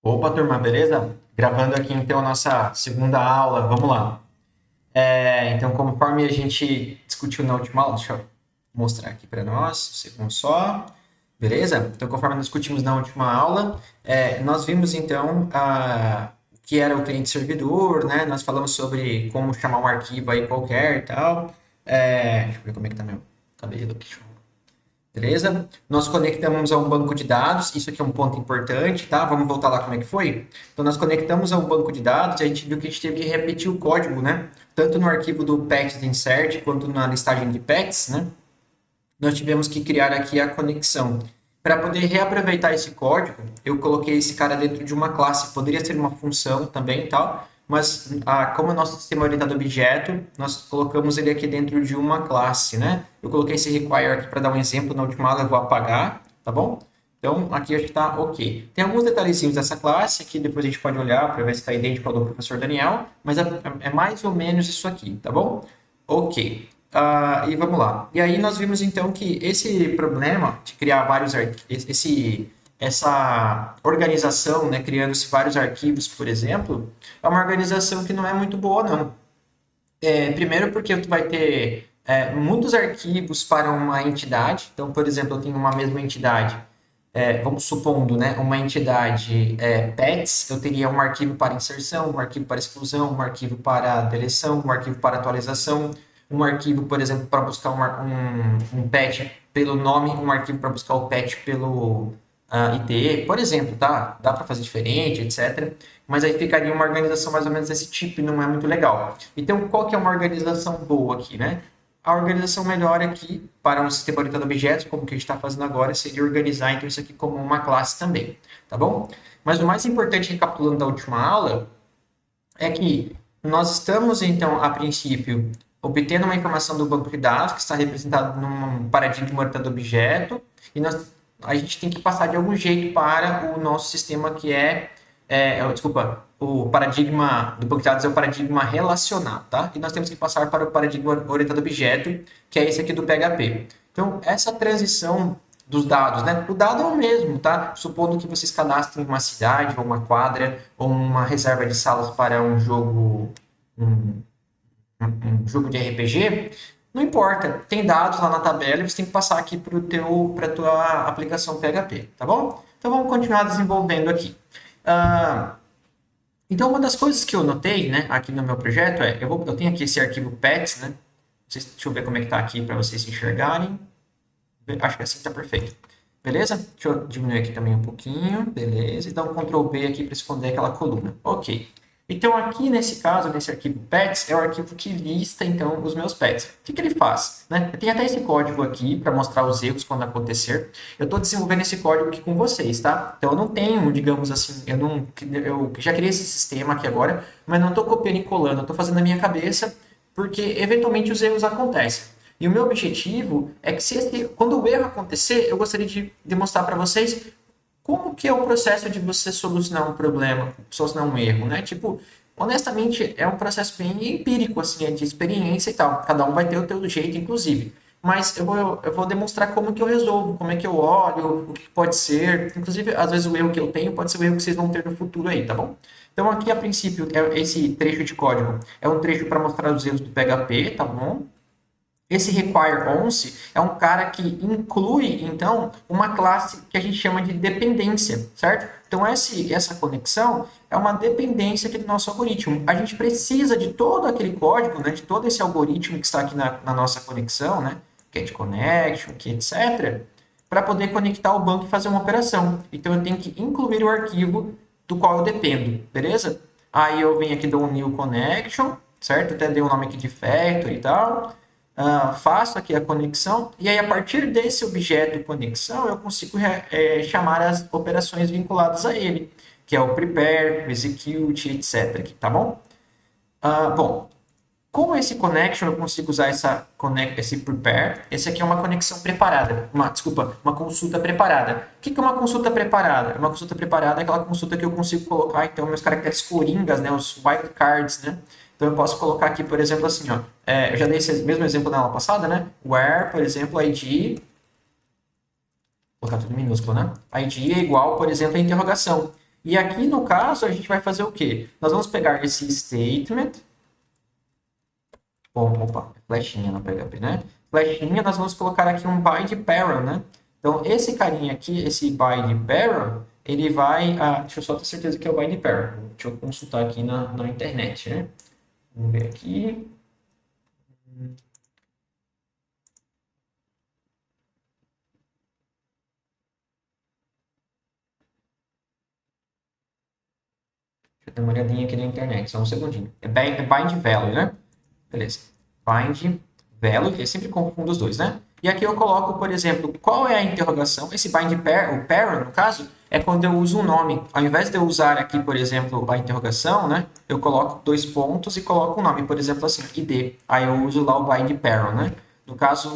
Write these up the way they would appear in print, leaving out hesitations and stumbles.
Opa, turma, beleza? Gravando aqui então a nossa segunda aula, vamos lá. Então, conforme a gente discutiu na última aula, deixa eu mostrar aqui para nós, um segundo só, beleza? Então, conforme nós discutimos na última aula, nós vimos então o que era o cliente-servidor, né? Nós falamos sobre como chamar um arquivo aí qualquer e tal. Deixa eu ver como é que tá meu cabelo aqui. Beleza? Nós conectamos a um banco de dados, isso aqui é um ponto importante, tá? Vamos voltar lá como é que foi? Então, nós conectamos a um banco de dados e a gente viu que a gente teve que repetir o código, né? Tanto no arquivo do pets insert quanto na listagem de pets, né? Nós tivemos que criar aqui a conexão. Para poder reaproveitar esse código, eu coloquei esse cara dentro de uma classe. Poderia ser uma função também e tal, mas como é o nosso sistema orientado a objeto, nós colocamos ele aqui dentro de uma classe, né? Eu coloquei esse require aqui para dar um exemplo, na última aula eu vou apagar, tá bom? Então, aqui acho que está ok. Tem alguns detalhezinhos dessa classe que depois a gente pode olhar para ver se está idêntico ao do professor Daniel, mas é mais ou menos isso aqui, tá bom? Ok. E vamos lá. E aí nós vimos então que esse problema de criar vários essa organização, né, criando-se vários arquivos, por exemplo, é uma organização que não é muito boa, não. Primeiro porque tu vai ter muitos arquivos para uma entidade. Então, por exemplo, eu tenho uma mesma entidade, vamos supondo, né, uma entidade pets, eu teria um arquivo para inserção, um arquivo para exclusão, um arquivo para deleção, um arquivo para atualização, um arquivo, por exemplo, para buscar um pet pelo nome, um arquivo para buscar o pet pelo ID, por exemplo, tá? Dá para fazer diferente, etc. Mas aí ficaria uma organização mais ou menos desse tipo e não é muito legal. Então, qual que é uma organização boa aqui, né? A organização melhor aqui para um sistema orientado a objetos, como que a gente está fazendo agora, seria organizar então isso aqui como uma classe também, tá bom? Mas o mais importante, recapitulando da última aula, é que nós estamos então, a princípio, obtendo uma informação do banco de dados que está representado num paradigma orientado a objeto, e a gente tem que passar de algum jeito para o nosso sistema que desculpa, o paradigma do banco de dados é o paradigma relacional, tá? E nós temos que passar para o paradigma orientado a objeto, que é esse aqui do PHP. Então, essa transição dos dados, né? O dado é o mesmo, tá? Supondo que vocês cadastrem uma cidade, ou uma quadra, ou uma reserva de salas para um, um jogo de RPG, não importa, tem dados lá na tabela e você tem que passar aqui para a tua aplicação PHP, tá bom? Então vamos continuar desenvolvendo aqui. Ah, então uma das coisas que eu notei, né, aqui no meu projeto eu tenho aqui esse arquivo pets, né? Deixa eu ver como é que tá aqui para vocês se enxergarem. Acho que assim está perfeito. Beleza? Deixa eu diminuir aqui também um pouquinho. Beleza. E dar um Ctrl B aqui para esconder aquela coluna. Ok. Então, aqui nesse caso, nesse arquivo pets, é o arquivo que lista, então, os meus pets. O que ele faz? Né? Eu tenho até esse código aqui para mostrar os erros quando acontecer. Eu estou desenvolvendo esse código aqui com vocês, tá? Então, eu não tenho, digamos assim, eu já criei esse sistema aqui agora, mas não estou copiando e colando. Eu estou fazendo na minha cabeça, porque, eventualmente, os erros acontecem. E o meu objetivo é que quando o erro acontecer, eu gostaria de demonstrar para vocês como que é o processo de você solucionar um problema, solucionar um erro, né? Tipo, honestamente, é um processo bem empírico, assim, é de experiência e tal. Cada um vai ter o seu jeito, inclusive. Mas eu vou demonstrar como que eu resolvo, como é que eu olho, o que pode ser. Inclusive, às vezes o erro que eu tenho pode ser o erro que vocês vão ter no futuro aí, tá bom? Então, aqui, a princípio, esse trecho de código é um trecho para mostrar os erros do PHP, tá bom? Esse require once é um cara que inclui, então, uma classe que a gente chama de dependência, certo? Então, essa conexão é uma dependência aqui do nosso algoritmo. A gente precisa de todo aquele código, né, de todo esse algoritmo que está aqui na nossa conexão, né, get connection, que etc., para poder conectar o banco e fazer uma operação. Então, eu tenho que incluir o arquivo do qual eu dependo, beleza? Aí eu venho aqui, dou um new connection, certo? Até dei o nome aqui de factory e tal. Faço aqui a conexão, e aí a partir desse objeto conexão eu consigo chamar as operações vinculadas a ele, que é o prepare, o execute, etc. Aqui, tá bom? Bom, com esse connection eu consigo usar esse prepare. Esse aqui é uma conexão preparada, uma consulta preparada. O que é uma consulta preparada? Uma consulta preparada é aquela consulta que eu consigo colocar, então, meus caracteres coringas, né, os wildcards, né? Então, eu posso colocar aqui, por exemplo, assim, ó, eu já dei esse mesmo exemplo na aula passada, né? Where, por exemplo, ID, vou colocar tudo em minúsculo, né? ID é igual, por exemplo, a interrogação. E aqui, no caso, a gente vai fazer o quê? Nós vamos pegar esse statement. Bom, opa, flechinha no PHP, né? Flechinha, nós vamos colocar aqui um bind parent, né? Então, esse carinha aqui, esse bind parent, ele vai... deixa eu só ter certeza que é o bind parent. Deixa eu consultar aqui na internet, né? Vamos ver aqui. Deixa eu dar uma olhadinha aqui na internet, só um segundinho. É bind value, né? Beleza. Bind value, eu sempre confundo os dois, né? E aqui eu coloco, por exemplo, qual é a interrogação. Esse bind o parent, no caso, é quando eu uso um nome. Ao invés de eu usar aqui, por exemplo, a interrogação, né? Eu coloco 2 pontos e coloco um nome, por exemplo, assim, id. Aí eu uso lá o bind parent, né? No caso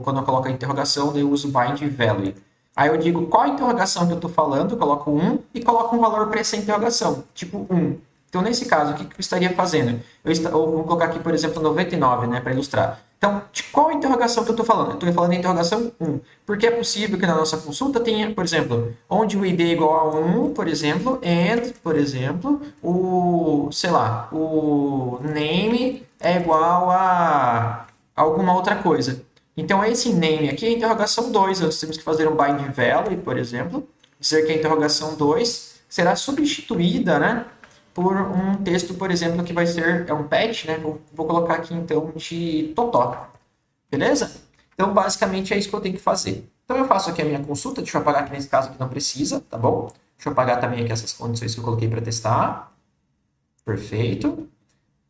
quando eu coloco a interrogação, eu uso bind value. Aí eu digo qual a interrogação que eu estou falando, eu coloco 1 e coloco um valor para essa interrogação, tipo 1. Então, nesse caso, o que eu estaria fazendo? Eu vou colocar aqui, por exemplo, 99, né, para ilustrar. Então, de qual interrogação que eu estou falando? Eu estou falando da interrogação 1. Porque é possível que na nossa consulta tenha, por exemplo, onde o ID é igual a 1, por exemplo, and, por exemplo, sei lá, o name é igual a alguma outra coisa. Então, esse name aqui é a interrogação 2. Nós temos que fazer um bind value, por exemplo, dizer que a interrogação 2 será substituída, né, por um texto, por exemplo, que vai ser um patch, né? Vou colocar aqui, então, de totó. Beleza? Então, basicamente, é isso que eu tenho que fazer. Então, eu faço aqui a minha consulta. Deixa eu apagar aqui nesse caso que não precisa, tá bom? Deixa eu apagar também aqui essas condições que eu coloquei para testar. Perfeito.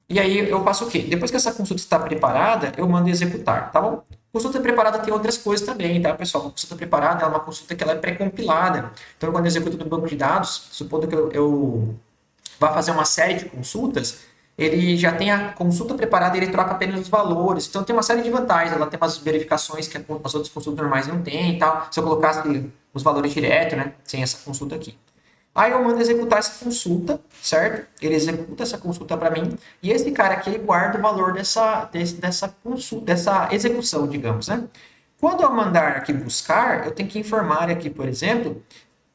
E aí, eu faço o quê? Depois que essa consulta está preparada, eu mando executar, tá bom? Consulta preparada tem outras coisas também, tá, pessoal? A consulta preparada é uma consulta que ela é pré-compilada. Então, quando eu executo no banco de dados, supondo que eu vai fazer uma série de consultas, ele já tem a consulta preparada e ele troca apenas os valores. Então, tem uma série de vantagens. Ela tem umas verificações que as outras consultas normais não têm e tal. Se eu colocasse os valores direto, né, sem essa consulta aqui. Aí eu mando executar essa consulta, certo? Ele executa essa consulta para mim. E esse cara aqui, ele guarda o valor dessa consulta, dessa execução, digamos, né? Quando eu mandar aqui buscar, eu tenho que informar aqui, por exemplo,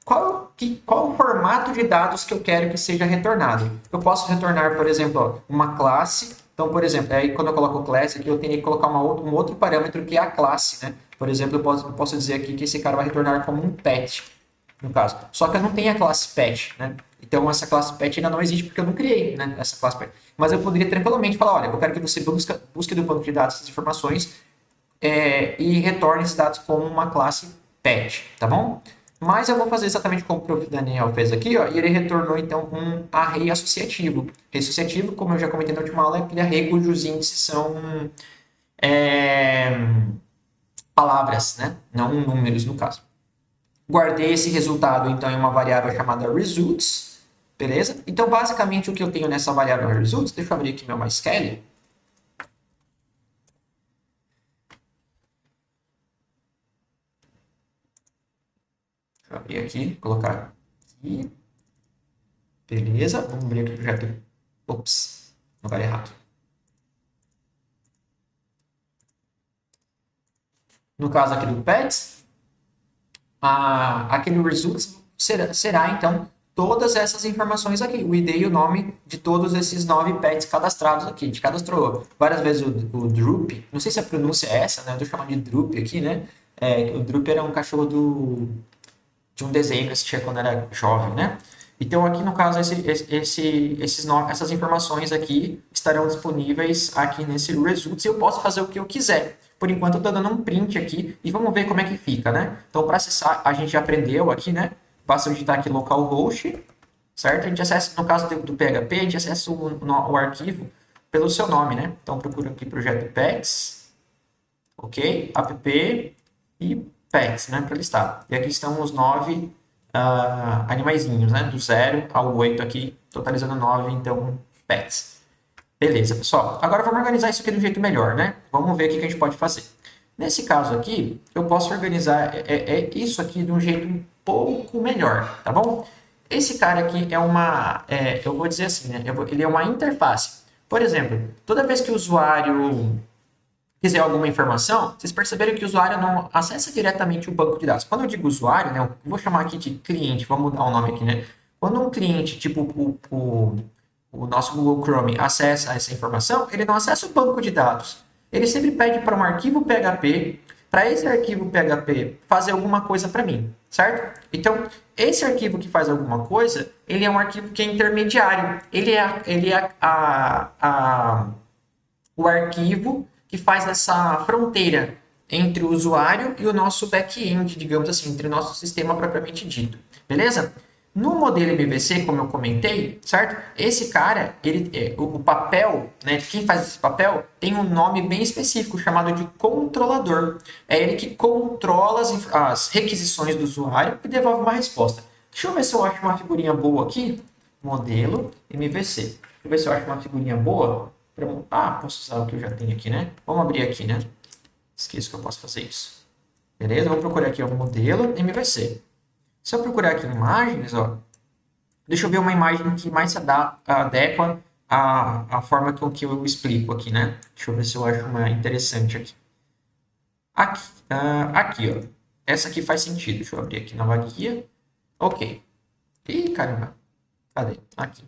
qual o formato de dados que eu quero que seja retornado. Eu posso retornar, por exemplo, uma classe. Então, por exemplo, aí quando eu coloco classe aqui, eu tenho que colocar um outro parâmetro que é a classe, né? Por exemplo, eu posso dizer aqui que esse cara vai retornar como um pet, no caso. Só que eu não tenho a classe pet, né? Então, essa classe pet ainda não existe porque eu não criei, né, essa classe pet. Mas eu poderia tranquilamente falar, olha, eu quero que você busque do banco de dados essas informações e retorne esses dados como uma classe pet, tá bom? Mas eu vou fazer exatamente como o Prof. Daniel fez aqui, ó, e ele retornou, então, um array associativo. Array associativo, como eu já comentei na última aula, é aquele array cujos índices são palavras, né? Não números, no caso. Guardei esse resultado, então, em uma variável chamada results, beleza? Então, basicamente, o que eu tenho nessa variável results, deixa eu abrir aqui meu MySQL. Deixa eu abrir aqui, colocar aqui. Beleza, vamos abrir aqui o projeto. Ops, não vai errado. No caso aqui do pets, aquele results será, então, todas essas informações aqui, o ID e o nome de todos esses 9 pets cadastrados aqui. A gente cadastrou várias vezes o Droop, não sei se a pronúncia é essa, né? Eu tô chamando de Droop aqui, né? O Droop era um cachorro de um desenho que eu assistia quando era jovem, né? Então, aqui no caso, essas informações aqui estarão disponíveis aqui nesse results e eu posso fazer o que eu quiser. Por enquanto, eu estou dando um print aqui e vamos ver como é que fica, né? Então, para acessar, a gente já aprendeu aqui, né? Basta digitar aqui localhost, certo? A gente acessa, no caso do PHP, a gente acessa o arquivo pelo seu nome, né? Então, procura aqui projeto pets, ok? App e pets, né? Para listar. E aqui estão os 9 animaizinhos, né? Do 0 ao 8 aqui, totalizando 9, então, pets. Beleza, pessoal. Agora vamos organizar isso aqui de um jeito melhor, né? Vamos ver o que a gente pode fazer. Nesse caso aqui, eu posso organizar isso aqui de um jeito um pouco melhor, tá bom? Esse cara aqui eu vou dizer assim, né? Ele é uma interface. Por exemplo, toda vez que o usuário quiser alguma informação, vocês perceberam que o usuário não acessa diretamente o banco de dados. Quando eu digo usuário, né? Eu vou chamar aqui de cliente, vamos mudar o nome aqui, né? Quando um cliente, tipo o nosso Google Chrome, acessa essa informação, ele não acessa o banco de dados. Ele sempre pede para um arquivo PHP, para esse arquivo PHP fazer alguma coisa para mim, certo? Então, esse arquivo que faz alguma coisa, ele é um arquivo que é intermediário. Ele é o arquivo que faz essa fronteira entre o usuário e o nosso back-end, digamos assim, entre o nosso sistema propriamente dito. Beleza? No modelo MVC, como eu comentei, certo? Esse cara, o papel, né, quem faz esse papel, tem um nome bem específico, chamado de controlador. É ele que controla as requisições do usuário e devolve uma resposta. Deixa eu ver se eu acho uma figurinha boa aqui. Modelo MVC. Deixa eu ver se eu acho uma figurinha boa. Posso usar o que eu já tenho aqui, né? Vamos abrir aqui, né? Esqueço que eu posso fazer isso. Beleza? Vamos procurar aqui o modelo MVC. Se eu procurar aqui imagens, ó, deixa eu ver uma imagem que mais se adequa à forma que eu explico aqui, né? Deixa eu ver se eu acho uma interessante aqui. Aqui, ó. Essa aqui faz sentido. Deixa eu abrir aqui na guia. Ok. Ih, caramba. Cadê? Aqui.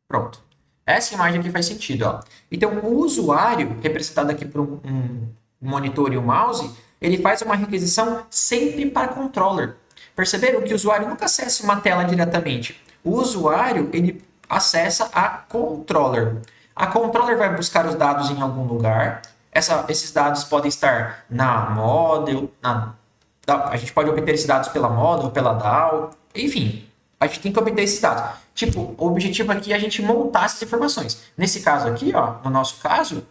Pronto. Essa imagem aqui faz sentido, ó. Então, o usuário, representado aqui por um monitor e um mouse, ele faz uma requisição sempre para controller. Perceberam que o usuário nunca acessa uma tela diretamente. O usuário, ele acessa a controller. A controller vai buscar os dados em algum lugar. Esses dados podem estar na model, a gente pode obter esses dados pela model, pela DAO, enfim, a gente tem que obter esses dados. Tipo, o objetivo aqui é a gente montar essas informações. Nesse caso aqui, ó, no nosso caso,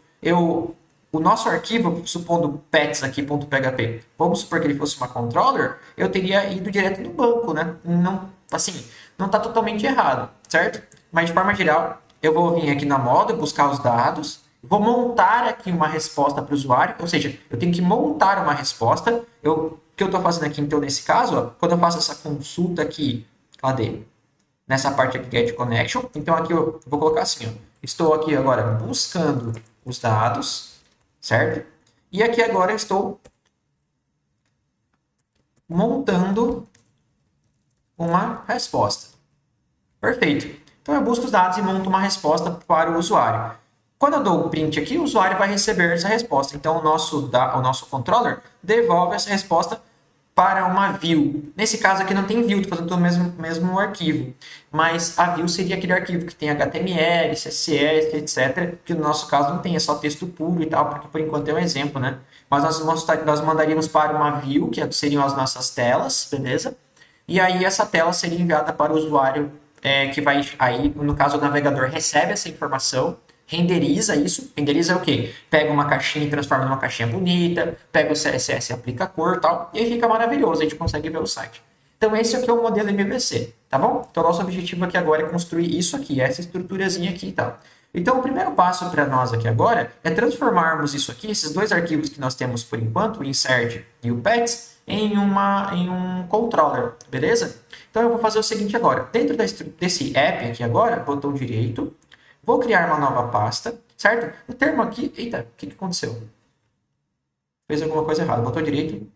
o nosso arquivo, supondo pets aqui.php, vamos supor que ele fosse uma controller, eu teria ido direto no banco, né? Não, assim, não está totalmente errado, certo? Mas de forma geral, eu vou vir aqui na moda, buscar os dados, vou montar aqui uma resposta para o usuário, ou seja, eu tenho que montar uma resposta. O que eu estou fazendo aqui, então, nesse caso, ó, quando eu faço essa consulta aqui, cadê? Nessa parte aqui, Get Connection, então aqui eu vou colocar assim, ó, estou aqui agora buscando os dados, certo? E aqui agora eu estou montando uma resposta. Perfeito. Então eu busco os dados e monto uma resposta para o usuário. Quando eu dou o print aqui, o usuário vai receber essa resposta. Então o nosso controller devolve essa resposta para uma view. Nesse caso aqui não tem view, estou fazendo o mesmo arquivo. Mas a view seria aquele arquivo que tem HTML, CSS, etc. Que no nosso caso não tem, é só texto puro e tal, porque por enquanto é um exemplo, né? Mas nós mandaríamos para uma view, que seriam as nossas telas, beleza? E aí essa tela seria enviada para o usuário, que vai, aí no caso o navegador recebe essa informação, renderiza isso. Renderiza é o quê? Pega uma caixinha e transforma numa caixinha bonita, pega o CSS e aplica a cor e tal, e aí fica maravilhoso, a gente consegue ver o site. Então esse aqui é o modelo MVC, tá bom? Então nosso objetivo aqui agora é construir isso aqui, essa estruturazinha aqui e tal. Então o primeiro passo para nós aqui agora é transformarmos isso aqui, esses dois arquivos que nós temos por enquanto, o insert e o pets, em um controller, beleza? Então eu vou fazer o seguinte agora, dentro desse app aqui agora, botão direito, vou criar uma nova pasta, certo? O termo aqui... Eita, o que aconteceu? Fez alguma coisa errada. Botão direito.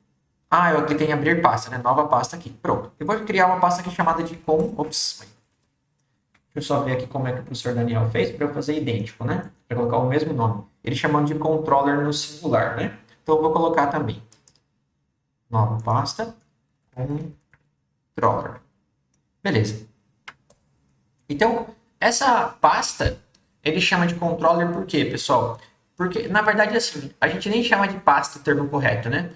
Eu cliquei em abrir pasta, né? Nova pasta aqui. Pronto. Eu vou criar uma pasta aqui chamada de Ops. Deixa eu só ver aqui como é que o professor Daniel fez para eu fazer idêntico, né? Para colocar o mesmo nome. Ele chamando de controller no singular, né? Então eu vou colocar também. Nova pasta. Controller. Beleza. Então, essa pasta, ele chama de controller por quê, pessoal? Porque, na verdade, assim, a gente nem chama de pasta o termo correto, né?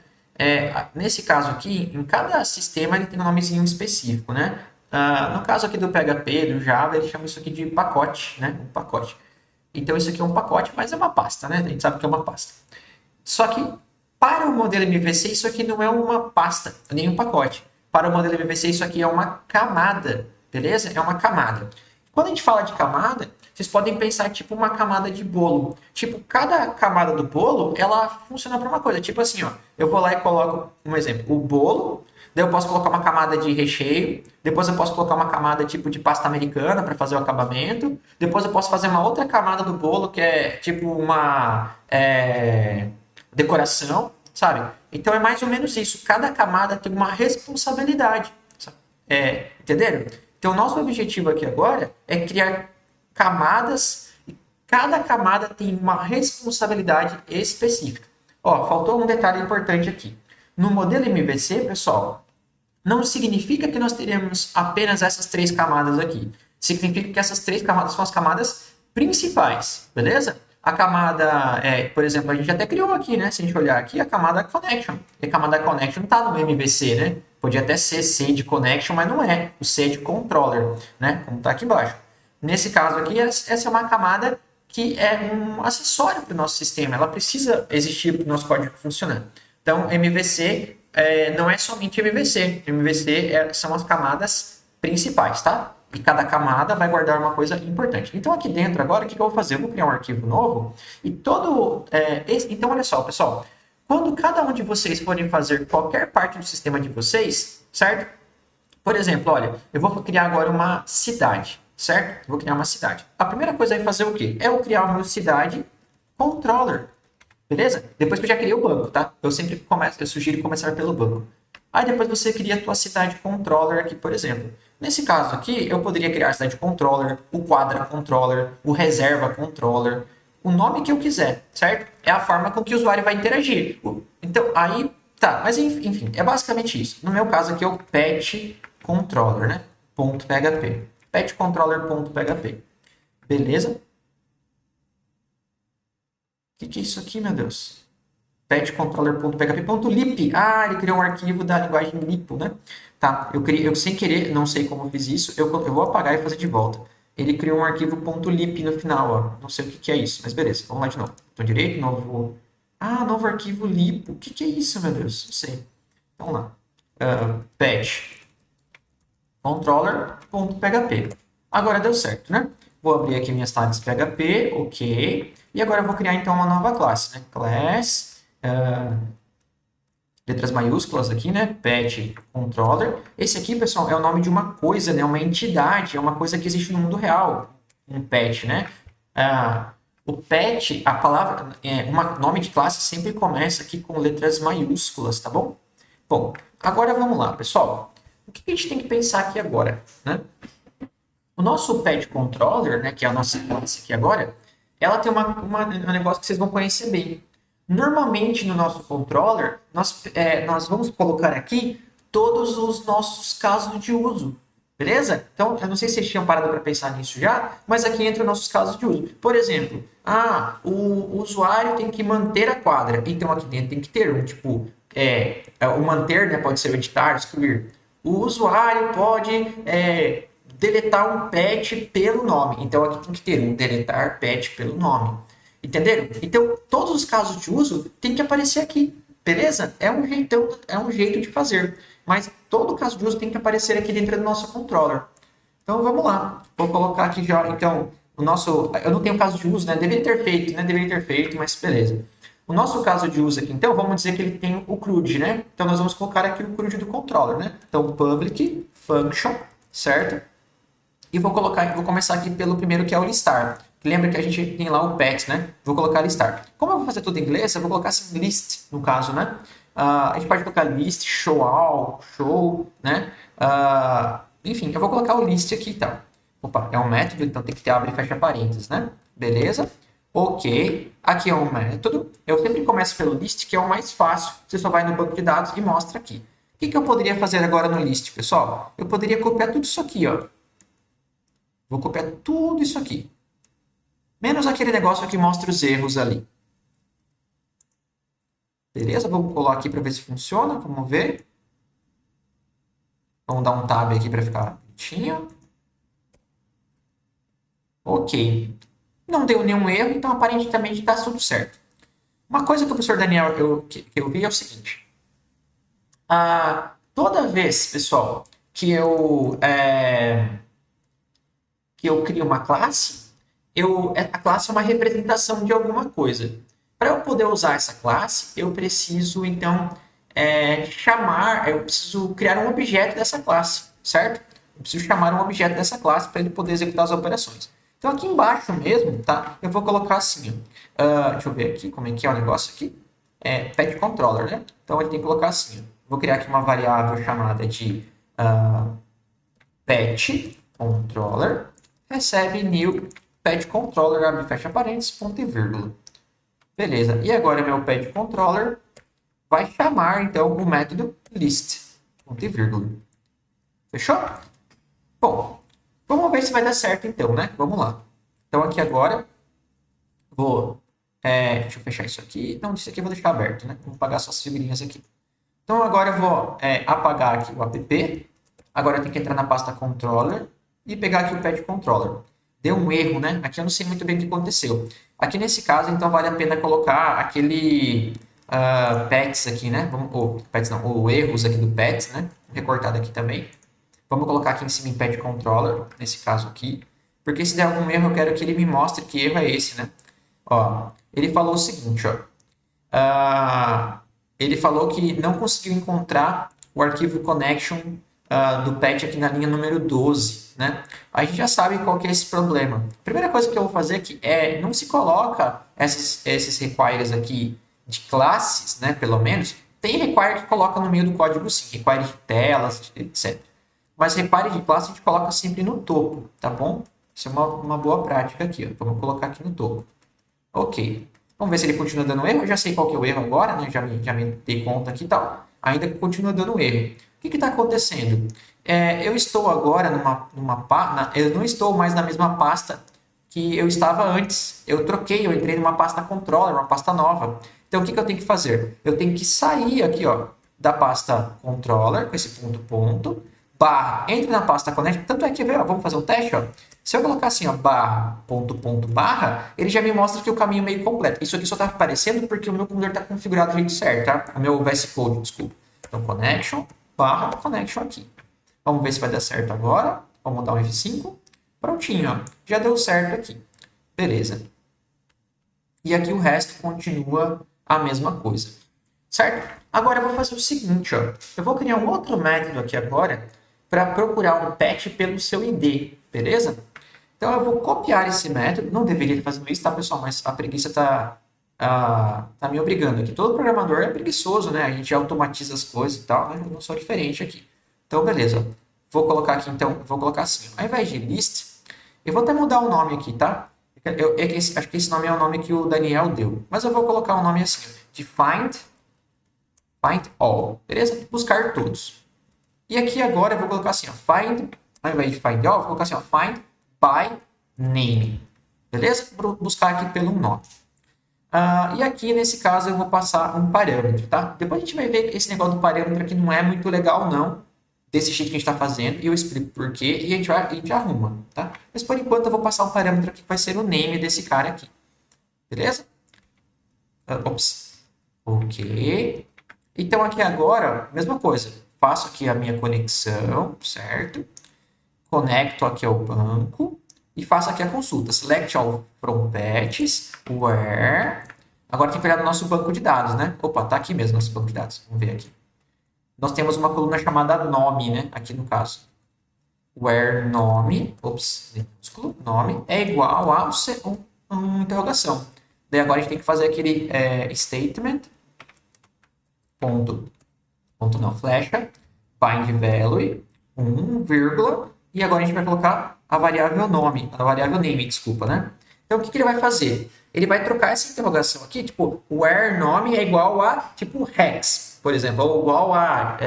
Nesse caso aqui, em cada sistema ele tem um nomezinho específico, né? No caso aqui do PHP, do Java, ele chama isso aqui de pacote, né? Um pacote. Então, isso aqui é um pacote, mas é uma pasta, né? A gente sabe que é uma pasta. Só que, para o modelo MVC, isso aqui não é uma pasta, nem um pacote. Para o modelo MVC, isso aqui é uma camada, beleza? É uma camada. Quando a gente fala de camada, vocês podem pensar tipo uma camada de bolo. Tipo, cada camada do bolo, ela funciona para uma coisa. Tipo assim, ó, eu vou lá e coloco, um exemplo, o bolo, daí eu posso colocar uma camada de recheio, depois eu posso colocar uma camada tipo de pasta americana para fazer o acabamento, depois eu posso fazer uma outra camada do bolo, que é tipo uma decoração, sabe? Então é mais ou menos isso. Cada camada tem uma responsabilidade. Entenderam? Então, nosso objetivo aqui agora é criar camadas e cada camada tem uma responsabilidade específica. Ó, faltou um detalhe importante aqui. No modelo MVC, pessoal, não significa que nós teremos apenas essas 3 camadas aqui. Significa que essas 3 camadas são as camadas principais, beleza? A camada, por exemplo, a gente até criou aqui, né? Se a gente olhar aqui, a camada Connection. E a camada Connection está no MVC, né? Podia até ser C de Connection, mas não é. O C é de Controller, né? Como está aqui embaixo. Nesse caso aqui, essa é uma camada que é um acessório para o nosso sistema. Ela precisa existir para o nosso código funcionar. Então, MVC não é somente MVC. MVC são as camadas principais, tá? E cada camada vai guardar uma coisa importante. Então, aqui dentro, agora, o que eu vou fazer? Eu vou criar um arquivo novo e então, olha só, pessoal. Quando cada um de vocês forem fazer qualquer parte do sistema de vocês, certo? Por exemplo, olha, eu vou criar agora uma cidade, certo? Eu vou criar uma cidade. A primeira coisa é fazer o quê? É eu criar uma cidade controller. Beleza? Depois que eu já criei o banco, tá? Eu sugiro começar pelo banco. Aí depois você cria a tua cidade controller aqui, por exemplo. Nesse caso aqui, eu poderia criar a cidade controller, o quadra controller, o reserva controller, o nome que eu quiser, certo? É a forma com que o usuário vai interagir. Então, aí, tá. Mas enfim, é basicamente isso. No meu caso aqui é o pet controller, né? .php. Pet controller.php. Beleza? O que é isso aqui, meu Deus? Petcontroller.php.lib. Ah, ele criou um arquivo da linguagem Lipo, né? Tá, eu sem querer, não sei como eu fiz isso, eu vou apagar e fazer de volta. Ele criou um arquivo .lib no final, ó. Não sei o que é isso, mas beleza, vamos lá de novo. Botão direito, novo... Ah, novo arquivo Lipo. O que é isso, meu Deus? Não sei. Vamos lá. Pet controller.php. Agora deu certo, né? Vou abrir aqui minhas tags PHP, ok. E agora eu vou criar então uma nova classe, né? Class, letras maiúsculas aqui, né? Pet controller. Esse aqui, pessoal, é o nome de uma coisa, né? Uma entidade, é uma coisa que existe no mundo real. Um pet, né? O pet, a palavra, nome de classe sempre começa aqui com letras maiúsculas, tá bom? Bom, agora vamos lá, pessoal. O que a gente tem que pensar aqui agora, né? O nosso pet controller, né, que é a nossa classe aqui agora, ela tem um negócio que vocês vão conhecer bem. Normalmente no nosso controller, nós vamos colocar aqui todos os nossos casos de uso, beleza? Então, eu não sei se vocês tinham parado para pensar nisso já, mas aqui entra os nossos casos de uso. Por exemplo, o usuário tem que manter a quadra, então aqui dentro tem que ter o manter, né, pode ser o editar, excluir. O usuário pode deletar um pet pelo nome. Então, aqui tem que ter um deletar pet pelo nome. Entenderam? Então, todos os casos de uso tem que aparecer aqui. Beleza? É um jeito de fazer. Mas todo caso de uso tem que aparecer aqui dentro do nosso controller. Então, vamos lá. Vou colocar aqui já, então, eu não tenho caso de uso, né? Deveria ter feito, mas beleza. O nosso caso de uso aqui, então, vamos dizer que ele tem o CRUD, né? Então, nós vamos colocar aqui o CRUD do controller, né? Então, public function, certo? E vou começar aqui pelo primeiro, que é o listar. Lembra que a gente tem lá o pet, né? Vou colocar listar. Como eu vou fazer tudo em inglês, eu vou colocar assim, list, no caso, né? A gente pode colocar list, show all, show, né? Enfim, eu vou colocar o list aqui, então. Opa, é um método, então tem que ter abre e fecha parênteses, né? Beleza? Ok. Aqui é um método. Eu sempre começo pelo list, que é o mais fácil. Você só vai no banco de dados e mostra aqui. O que eu poderia fazer agora no list, pessoal? Eu poderia copiar tudo isso aqui, ó. Vou copiar tudo isso aqui. Menos aquele negócio que mostra os erros ali. Beleza? Vamos colar aqui para ver se funciona. Vamos ver. Vamos dar um tab aqui para ficar bonitinho. Ok. Não deu nenhum erro, então aparentemente está tudo certo. Uma coisa que o professor Daniel que eu vi é o seguinte. Toda vez, pessoal, que eu crio uma classe, a classe é uma representação de alguma coisa. Para eu poder usar essa classe, eu preciso, então, eu preciso criar um objeto dessa classe, certo? Eu preciso chamar um objeto dessa classe para ele poder executar as operações. Então, aqui embaixo mesmo, tá? Eu vou colocar assim, deixa eu ver aqui como é que é o negócio aqui. Pet controller, né? Então, ele tem que colocar assim, Vou criar aqui uma variável chamada de pet controller recebe new pet controller, abre e fecha parênteses, ponto e vírgula. Beleza. E agora meu pet controller vai chamar, então, o método list, ponto e vírgula. Fechou? Bom, vamos ver se vai dar certo, então, né? Vamos lá. Então, aqui agora, vou... deixa eu fechar isso aqui. Não, isso aqui eu vou deixar aberto, né? Vou apagar só as figurinhas aqui. Então, agora eu vou apagar aqui o app. Agora eu tenho que entrar na pasta controller e pegar aqui o pet controller. Deu um erro, né? Aqui eu não sei muito bem o que aconteceu. Aqui nesse caso, então, vale a pena colocar aquele pets aqui, né? Pets não, o erros aqui do pets, né? Recortado aqui também. Vamos colocar aqui em cima em pet controller, nesse caso aqui. Porque se der algum erro, eu quero que ele me mostre que erro é esse, né? Ó, ele falou o seguinte, ó. Ele falou que não conseguiu encontrar o arquivo connection do patch aqui na linha número 12, né? A gente já sabe qual que é esse problema. A primeira coisa que eu vou fazer aqui é não se coloca esses requires aqui de classes, né? Pelo menos. Tem require que coloca no meio do código sim, require de telas, etc. Mas require de classe a gente coloca sempre no topo, tá bom? Isso é uma boa prática aqui, ó. Vamos colocar aqui no topo. Ok. Vamos ver se ele continua dando erro. Eu já sei qual que é o erro agora, né? Já me dei conta aqui e tal. Ainda continua dando erro. O que está acontecendo? Eu estou agora eu não estou mais na mesma pasta que eu estava antes. Eu troquei, eu entrei numa pasta controller, uma pasta nova. Então, o que eu tenho que fazer? Eu tenho que sair aqui, ó, da pasta controller, com esse ponto, barra, entre na pasta connect. Tanto é que, ó, vamos fazer um teste, ó. Se eu colocar assim, ó, barra, barra, ele já me mostra que o caminho é meio completo. Isso aqui só está aparecendo porque o meu computador está configurado do jeito certo, tá? O meu VS Code, desculpa. Então, connection, barra, connection aqui. Vamos ver se vai dar certo agora. Vamos dar um F5. Prontinho, ó. Já deu certo aqui. Beleza. E aqui o resto continua a mesma coisa. Certo? Agora eu vou fazer o seguinte, ó. Eu vou criar um outro método aqui agora para procurar um patch pelo seu ID, beleza? Então eu vou copiar esse método. Não deveria estar fazendo isso, tá, pessoal? Mas a preguiça tá me obrigando aqui. Todo programador é preguiçoso, né? A gente automatiza as coisas e tal, né? Eu não sou diferente aqui. Então, beleza. Vou colocar aqui, então, vou colocar assim. Ao invés de list, eu vou até mudar o nome aqui, tá? Acho que esse nome é o nome que o Daniel deu. Mas eu vou colocar um nome assim, de find all, beleza? Buscar todos. E aqui agora eu vou colocar assim, ó, find, ao invés de find all, eu vou colocar assim, ó, find by name, beleza? Vou buscar aqui pelo nome. E aqui, nesse caso, eu vou passar um parâmetro, tá? Depois a gente vai ver que esse negócio do parâmetro aqui não é muito legal, não, desse jeito que a gente está fazendo, e eu explico por quê, e a gente arruma, tá? Mas, por enquanto, eu vou passar um parâmetro aqui que vai ser o name desse cara aqui, beleza? Ops. Ok. Então, aqui agora, mesma coisa. Faço aqui a minha conexão, certo? Conecto aqui ao banco e faço aqui a consulta. Select all from patches, where... Agora tem que olhar no nosso banco de dados, né? Opa, tá aqui mesmo nosso banco de dados. Vamos ver aqui. Nós temos uma coluna chamada nome, né? Aqui no caso. Where nome, minúsculo, nome, é igual a uma interrogação. Daí agora a gente tem que fazer aquele statement, ponto não, flecha, find value, 1, e agora a gente vai colocar a variável nome, desculpa, né? Então, o que ele vai fazer? Ele vai trocar essa interrogação aqui, tipo, where nome é igual a, tipo, hex, por exemplo, ou igual a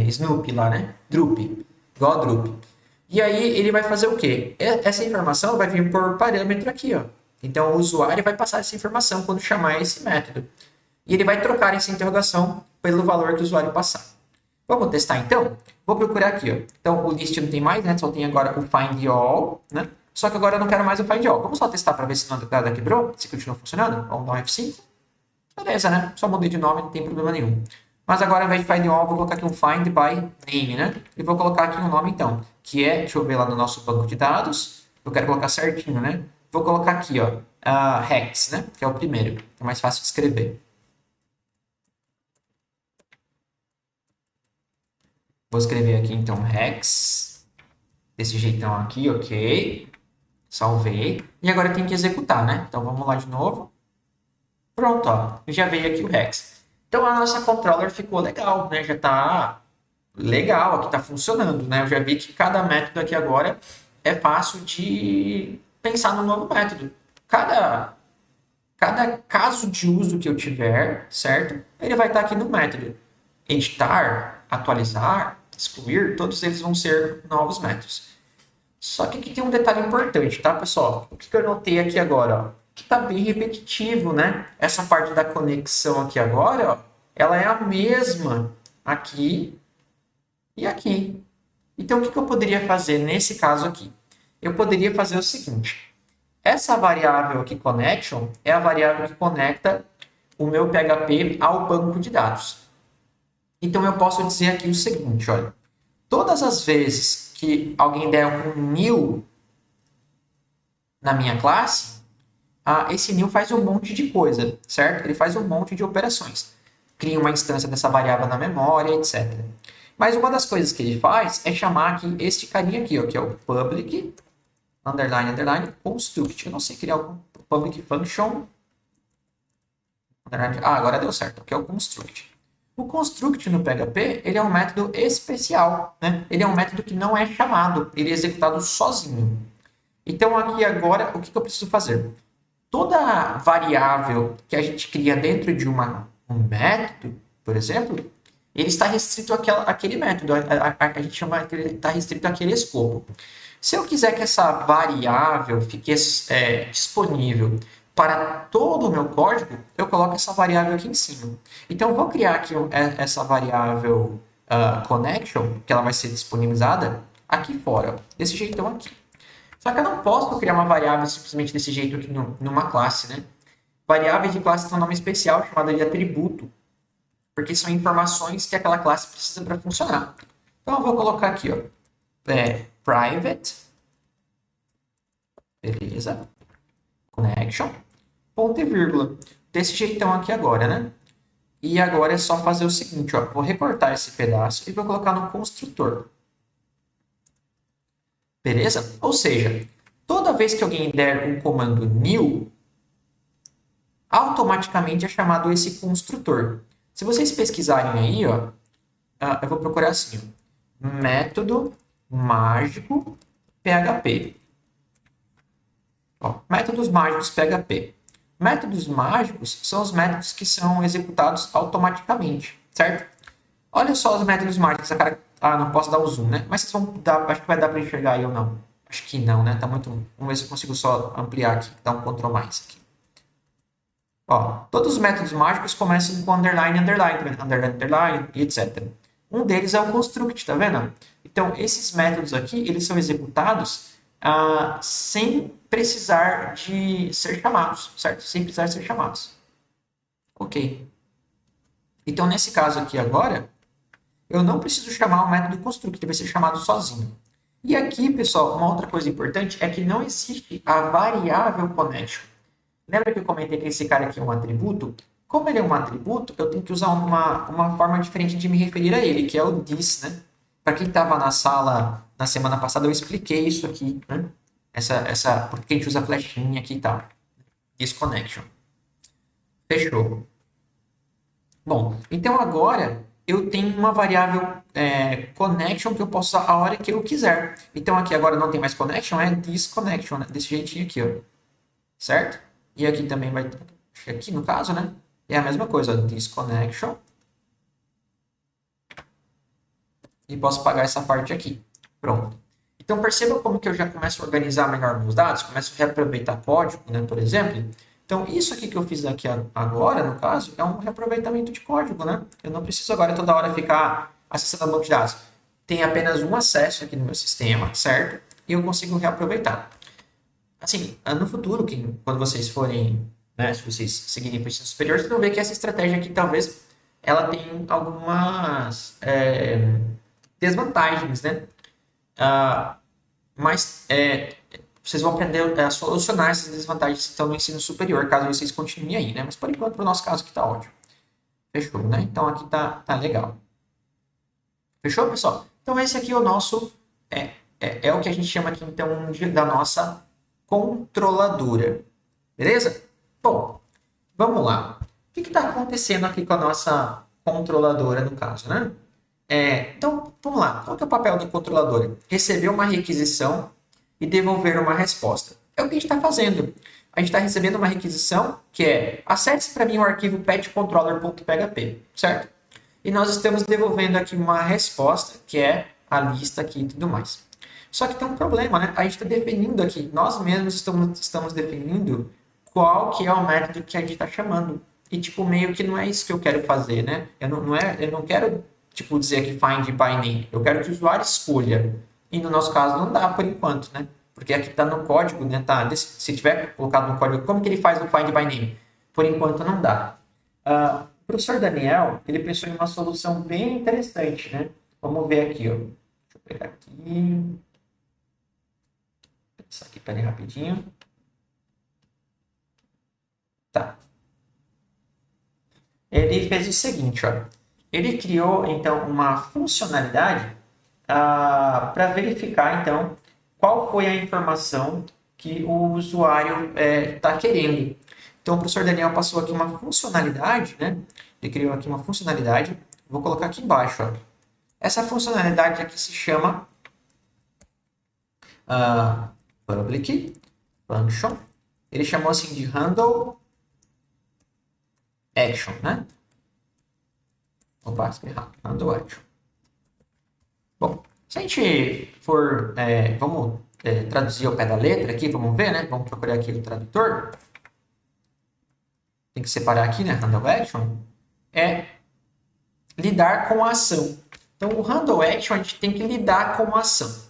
Snoopy lá, né? Droop, igual a Droop. E aí, ele vai fazer o quê? Essa informação vai vir por parâmetro aqui, ó. Então, o usuário vai passar essa informação quando chamar esse método. E ele vai trocar essa interrogação pelo valor que o usuário passar. Vamos testar então? Vou procurar aqui, ó. Então, o list não tem mais, né? Só tem agora o find all, né? Só que agora eu não quero mais o find all. Vamos só testar para ver se nada quebrou, se continua funcionando. Vamos dar um F5. Beleza, né? Só mudei de nome, não tem problema nenhum. Mas agora, ao invés de find all, vou colocar aqui um find by name, né? E vou colocar aqui um nome, então, que é, deixa eu ver lá no nosso banco de dados. Eu quero colocar certinho, né? Vou colocar aqui, ó, hex, né? Que é o primeiro. É mais fácil de escrever. Vou escrever aqui, então, hex. Desse jeitão aqui, ok. Salvei. E agora eu tenho que executar, né? Então, vamos lá de novo. Pronto, ó. Já veio aqui o hex. Então, a nossa controller ficou legal, né? Já tá legal, aqui está funcionando, né? Eu já vi que cada método aqui agora é fácil de pensar no novo método. Cada caso de uso que eu tiver, certo? Ele vai estar aqui no método. Editar, atualizar, excluir, todos eles vão ser novos métodos. Só que aqui tem um detalhe importante, tá, pessoal? O que eu notei aqui agora, ó? Que tá bem repetitivo, né? Essa parte da conexão aqui agora, ó, ela é a mesma aqui e aqui. Então, o que eu poderia fazer nesse caso aqui? Eu poderia fazer o seguinte. Essa variável aqui, connection, é a variável que conecta o meu PHP ao banco de dados. Então, eu posso dizer aqui o seguinte, olha. Todas as vezes que alguém der um new na minha classe, esse new faz um monte de coisa, certo? Ele faz um monte de operações. Cria uma instância dessa variável na memória, etc. Mas uma das coisas que ele faz é chamar aqui este carinha aqui, ó, que é o public underline underline construct. Eu não sei criar o public function. Agora deu certo, que é o construct. O construct no PHP, ele é um método especial, né? Ele é um método que não é chamado, ele é executado sozinho. Então aqui agora, o que eu preciso fazer? Toda variável que a gente cria dentro de um método, por exemplo, ele está restrito àquele método. A gente chama que ele está restrito àquele escopo. Se eu quiser que essa variável fique disponível para todo o meu código, eu coloco essa variável aqui em cima. Então, eu vou criar aqui essa variável connection, que ela vai ser disponibilizada aqui fora, desse jeitão aqui. Só que eu não posso criar uma variável simplesmente desse jeito aqui numa classe, né? Variáveis de classe tem um nome especial chamado de atributo, porque são informações que aquela classe precisa para funcionar. Então, eu vou colocar aqui, ó, private, beleza, connection, ponto e vírgula. Desse jeitão aqui agora, né? E agora é só fazer o seguinte, ó, vou recortar esse pedaço e vou colocar no construtor. Beleza? Ou seja, toda vez que alguém der um comando new, automaticamente é chamado esse construtor. Se vocês pesquisarem aí, ó, eu vou procurar assim, ó, método mágico PHP. Ó, métodos mágicos PHP. Métodos mágicos são os métodos que são executados automaticamente, certo? Olha só os métodos mágicos. Não posso dar o zoom, né? Mas vocês vão dar, acho que vai dar para enxergar aí ou não. Acho que não, né? Tá muito. Vamos ver se eu consigo só ampliar aqui, dar um Ctrl mais aqui. Ó, todos os métodos mágicos começam com underline, underline, underline, underline e etc. Um deles é o construct, tá vendo? Então, esses métodos aqui, eles são executados sem precisar de ser chamados, certo? Sem precisar ser chamados. Ok. Então, nesse caso aqui agora, eu não preciso chamar o método construct, ele vai ser chamado sozinho. E aqui, pessoal, uma outra coisa importante é que não existe a variável connection. Lembra que eu comentei que esse cara aqui é um atributo? Como ele é um atributo, eu tenho que usar uma forma diferente de me referir a ele, que é o this, né? Para quem estava na sala na semana passada, eu expliquei isso aqui, né? Porque a gente usa flechinha aqui e tal. This connection. Fechou. Bom, então agora eu tenho uma variável connection que eu posso usar a hora que eu quiser. Então aqui agora não tem mais connection, é this connection, né? Desse jeitinho aqui, ó. Certo? E aqui também vai, acho que aqui no caso, né? É a mesma coisa, ó, this connection. E posso pagar essa parte aqui. Pronto. Então perceba como que eu já começo a organizar melhor meus dados, começo a reaproveitar código, né, por exemplo. Então isso aqui que eu fiz aqui agora, no caso, é um reaproveitamento de código, né? Eu não preciso agora toda hora ficar acessando o banco de dados. Tem apenas um acesso aqui no meu sistema, certo? E eu consigo reaproveitar. Assim, no futuro, quando vocês forem, né, se vocês seguirem para o ensino superior, vocês vão ver que essa estratégia aqui, talvez, ela tem algumas desvantagens, né? Mas vocês vão aprender a solucionar essas desvantagens que estão no ensino superior, caso vocês continuem aí, né? Mas, por enquanto, para o nosso caso aqui tá ótimo. Fechou, né? Então, aqui tá legal. Fechou, pessoal? Então, esse aqui é o nosso... É o que a gente chama aqui, então, da nossa controladora. Beleza? Bom, vamos lá. O que está acontecendo aqui com a nossa controladora, no caso, né? Então, vamos lá. Qual que é o papel do controlador? Receber uma requisição e devolver uma resposta. É o que a gente está fazendo. A gente está recebendo uma requisição que é acesse para mim o arquivo petcontroller.php, certo? E nós estamos devolvendo aqui uma resposta, que é a lista aqui e tudo mais. Só que tem um problema, né? A gente está definindo aqui, nós mesmos estamos definindo qual que é o método que a gente está chamando. E, tipo, meio que não é isso que eu quero fazer, né? Eu não quero, tipo, dizer que find by name. Eu quero que o usuário escolha. E no nosso caso não dá por enquanto, né? Porque aqui está no código, né? Tá, se tiver colocado no código, como que ele faz o find by name? Por enquanto não dá. O professor Daniel, ele pensou em uma solução bem interessante, né? Vamos ver aqui, ó. Deixa eu pegar aqui. Isso aqui, peraí, rapidinho. Tá. Ele fez o seguinte, ó. Ele criou, então, uma funcionalidade para verificar, então, qual foi a informação que o usuário está querendo. Então, o professor Daniel passou aqui uma funcionalidade, né? Ele criou aqui uma funcionalidade. Vou colocar aqui embaixo, ó. Essa funcionalidade aqui se chama public function. Ele chamou assim de handle action, né? Opa, errado. Handle action. Bom, se a gente for, vamos traduzir ao pé da letra aqui, vamos ver, né? Vamos procurar aqui o tradutor. Tem que separar aqui, né? Handle action é lidar com a ação. Então, o handle action a gente tem que lidar com a ação.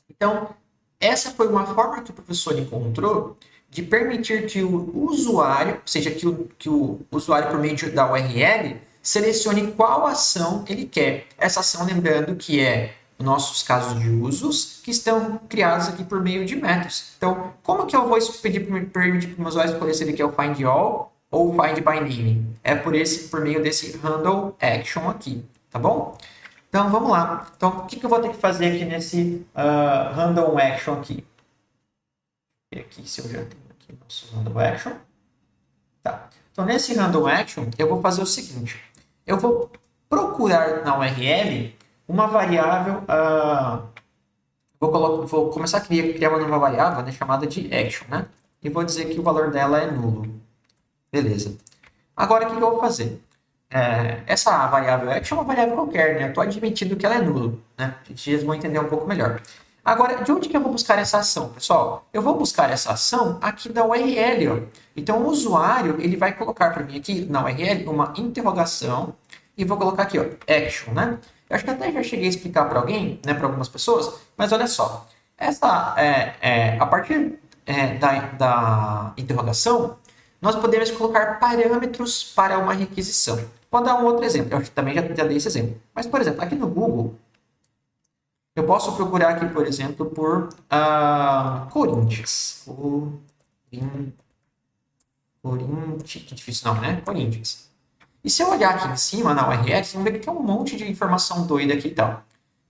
Então, essa foi uma forma que o professor encontrou de permitir que o usuário, ou seja, que o usuário por meio da URL, selecione qual ação ele quer. Essa ação, lembrando que é nossos casos de usos que estão criados aqui por meio de métodos. Então, como que eu vou permitir para o meu usuário escolher se ele quer o find all ou o find by name? É por meio desse handle action aqui, tá bom? Então, vamos lá. Então, o que eu vou ter que fazer aqui nesse handle action aqui? E aqui, se eu já tenho aqui o nosso handle action. Tá. Então, nesse handle action, eu vou fazer o seguinte. Eu vou procurar na URL uma variável... vou começar a criar uma nova variável, né, chamada de action, né? E vou dizer que o valor dela é nulo. Beleza. Agora, o que eu vou fazer? Essa variável action é uma variável qualquer, né? Eu estou admitindo que ela é nulo, né? A gente vai entender um pouco melhor. Agora, de onde que eu vou buscar essa ação, pessoal? Eu vou buscar essa ação aqui da URL, ó. Então, o usuário, ele vai colocar para mim aqui na URL uma interrogação e vou colocar aqui, ó, action, né? Eu acho que até já cheguei a explicar para alguém, né, para algumas pessoas, mas olha só. A partir da interrogação, nós podemos colocar parâmetros para uma requisição. Vou dar um outro exemplo, eu também já dei esse exemplo. Mas, por exemplo, aqui no Google, eu posso procurar aqui, por exemplo, por Corinthians. Corinthians, que difícil não, né? Corinthians. E se eu olhar aqui em cima, na URL, vocês vão ver que tem um monte de informação doida aqui e tal.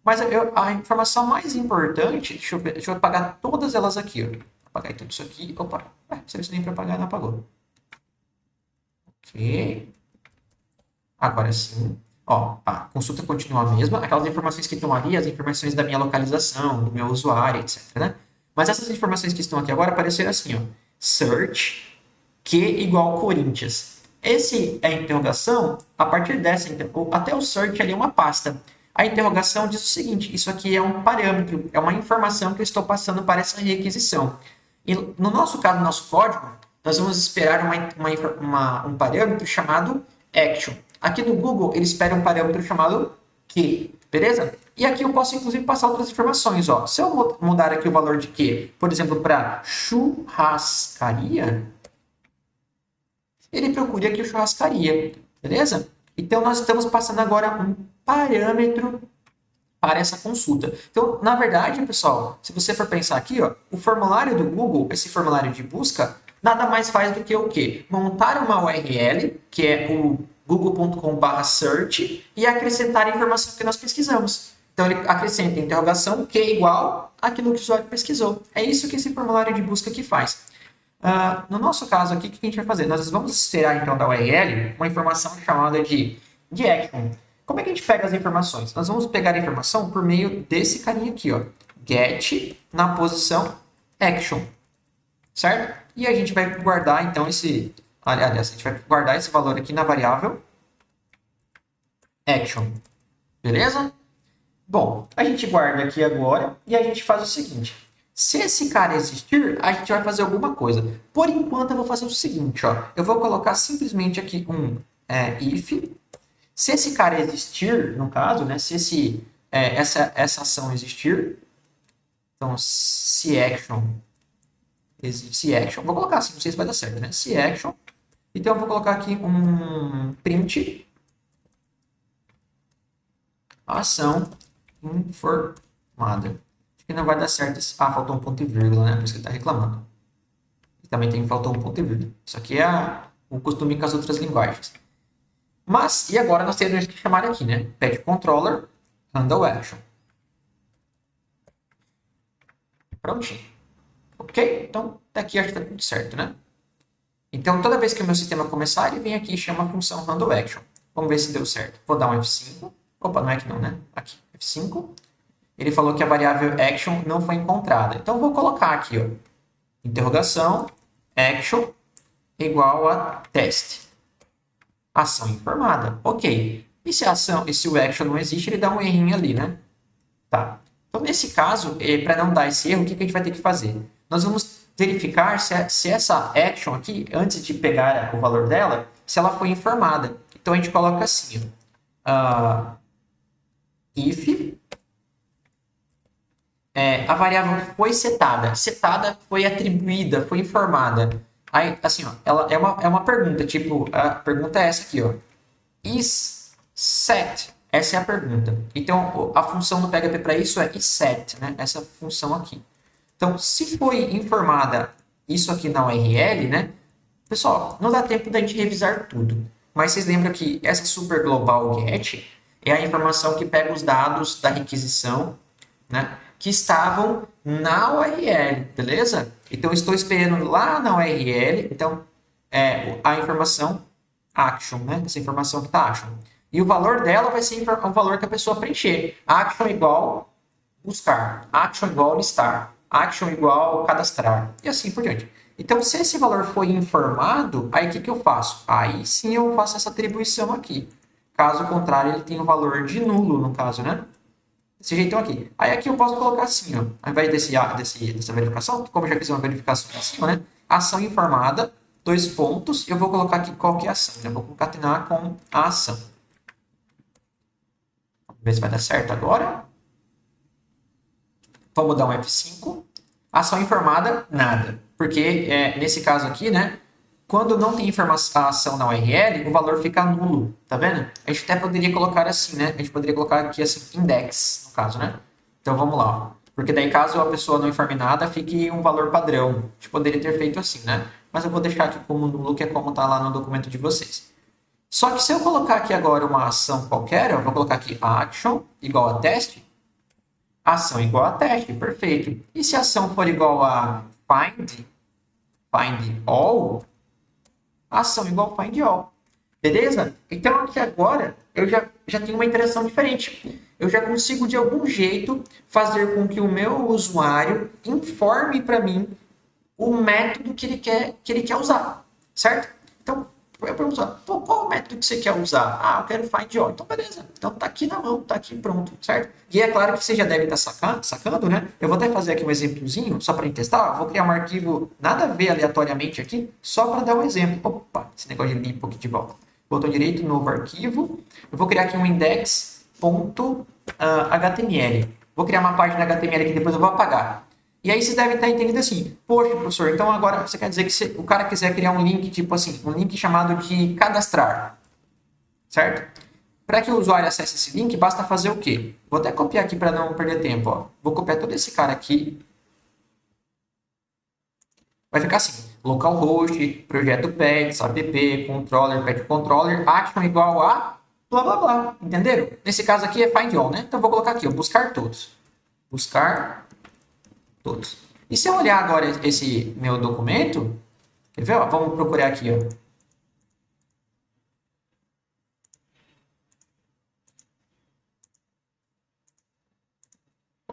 Mas a informação mais importante, deixa eu apagar todas elas aqui. Ó. Apagar tudo isso aqui. Opa, selecionei para apagar, não apagou. Ok. Agora sim. Ó, a consulta continua a mesma. Aquelas informações que estão ali, as informações da minha localização, do meu usuário, etc. Né? Mas essas informações que estão aqui agora apareceram assim, ó. Search que igual Corinthians. Esse é a interrogação. A partir dessa, até o search ali é uma pasta. A interrogação diz o seguinte, isso aqui é um parâmetro, é uma informação que eu estou passando para essa requisição. E no nosso caso, no nosso código, nós vamos esperar um parâmetro chamado action. Aqui no Google, ele espera um parâmetro chamado que, beleza? E aqui eu posso, inclusive, passar outras informações. Ó. Se eu mudar aqui o valor de que, por exemplo, para churrascaria, ele procura aqui o churrascaria, beleza? Então, nós estamos passando agora um parâmetro para essa consulta. Então, na verdade, pessoal, se você for pensar aqui, ó, o formulário do Google, esse formulário de busca, nada mais faz do que o quê? Montar uma URL, que é o google.com/search, e acrescentar a informação que nós pesquisamos. Então, ele acrescenta interrogação, que é igual àquilo que o usuário pesquisou. É isso que esse formulário de busca aqui faz. No nosso caso aqui, o que a gente vai fazer? Nós vamos esperar, então, da URL uma informação chamada de action. Como é que a gente pega as informações? Nós vamos pegar a informação por meio desse carinha aqui, ó. Get na posição action, certo? E a gente vai guardar, então, aliás, a gente vai guardar esse valor aqui na variável action, beleza? Bom, a gente guarda aqui agora e a gente faz o seguinte. Se esse cara existir, a gente vai fazer alguma coisa. Por enquanto, eu vou fazer o seguinte, ó. Eu vou colocar simplesmente aqui if. Se esse cara existir, no caso, né? Se essa ação existir, então, se action, vou colocar assim, não sei se vai dar certo, né? Se action, então eu vou colocar aqui um print ação informada. Acho que não vai dar certo. Faltou um ponto e vírgula, né? Por isso que ele está reclamando. E também faltou um ponto e vírgula. Isso aqui é o costume com as outras linguagens. Mas, e agora nós temos que chamar aqui, né? Pet controller handle action. Prontinho. Ok? Então, daqui acho que está tudo certo, né? Então, toda vez que o meu sistema começar, ele vem aqui e chama a função handle action. Vamos ver se deu certo. Vou dar um F5. Opa, não é aqui não, né? Aqui, F5. Ele falou que a variável action não foi encontrada. Então, eu vou colocar aqui, ó, interrogação, action, igual a teste. Ação informada. Ok. E se o action não existe, ele dá um errinho ali, né? Tá. Então, nesse caso, para não dar esse erro, o que a gente vai ter que fazer? Nós vamos verificar se essa action aqui, antes de pegar o valor dela, se ela foi informada. Então, a gente coloca assim, ó, if a variável foi setada. Setada foi atribuída, foi informada. Aí, assim, ó, ela é uma pergunta, tipo, a pergunta é essa aqui, ó. Is set. Essa é a pergunta. Então, a função do PHP para isso é isSet, né? Essa função aqui. Então, se foi informada isso aqui na URL, né? Pessoal, não dá tempo da gente revisar tudo. Mas vocês lembram que essa super global get é a informação que pega os dados da requisição, né? Que estavam na URL, beleza? Então, estou esperando lá na URL, então, a informação action, né? Essa informação que está action. E o valor dela vai ser o valor que a pessoa preencher. Action igual buscar, action igual listar, action igual cadastrar, e assim por diante. Então, se esse valor foi informado, aí o que eu faço? Aí sim eu faço essa atribuição aqui. Caso contrário, ele tem um valor de nulo, no caso, né? Desse jeitão aqui. Aí aqui eu posso colocar assim, ó, ao invés dessa verificação, como eu já fiz uma verificação aqui em cima, né? Ação informada, 2 pontos, eu vou colocar aqui qual que é a ação. Eu vou concatenar com a ação. Vamos ver se vai dar certo agora. Vamos dar um F5. Ação informada, nada. Porque nesse caso aqui, né? Quando não tem informação na URL, o valor fica nulo, tá vendo? A gente até poderia colocar assim, né? A gente poderia colocar aqui assim, index, no caso, né? Então vamos lá, ó. Porque daí caso a pessoa não informe nada, fique um valor padrão. A gente poderia ter feito assim, né? Mas eu vou deixar aqui como nulo, que é como tá lá no documento de vocês. Só que se eu colocar aqui agora uma ação qualquer, eu vou colocar aqui action igual a teste, ação igual a teste, perfeito. E se a ação for igual a find all, ação igual find all. Beleza? Então aqui agora eu já tenho uma interação diferente. Eu já consigo de algum jeito fazer com que o meu usuário informe para mim o método que ele quer usar, certo? Então eu pergunto, qual o método que você quer usar? Eu quero find all. Então beleza. Então tá aqui na mão, tá aqui pronto, certo? E é claro que você já deve estar sacando, né? Eu vou até fazer aqui um exemplozinho, só para testar. Vou criar um arquivo nada a ver aleatoriamente aqui, só para dar um exemplo. Opa, esse negócio de limpo aqui de volta. Botão direito, novo arquivo. Eu vou criar aqui um index.html. Vou criar uma página HTML que depois eu vou apagar. E aí vocês devem estar entendendo assim, poxa, professor, então agora você quer dizer que se o cara quiser criar um link, tipo assim, um link chamado de cadastrar, certo? Para que o usuário acesse esse link, basta fazer o quê? Vou até copiar aqui para não perder tempo, ó. Vou copiar todo esse cara aqui. Vai ficar assim, localhost, projeto pets, app, controller, pet controller, action igual a blá blá blá, entenderam? Nesse caso aqui é find all, né? Então eu vou colocar aqui, ó, buscar todos. Buscar todos. E se eu olhar agora esse meu documento, quer ver? Ó, vamos procurar aqui, ó.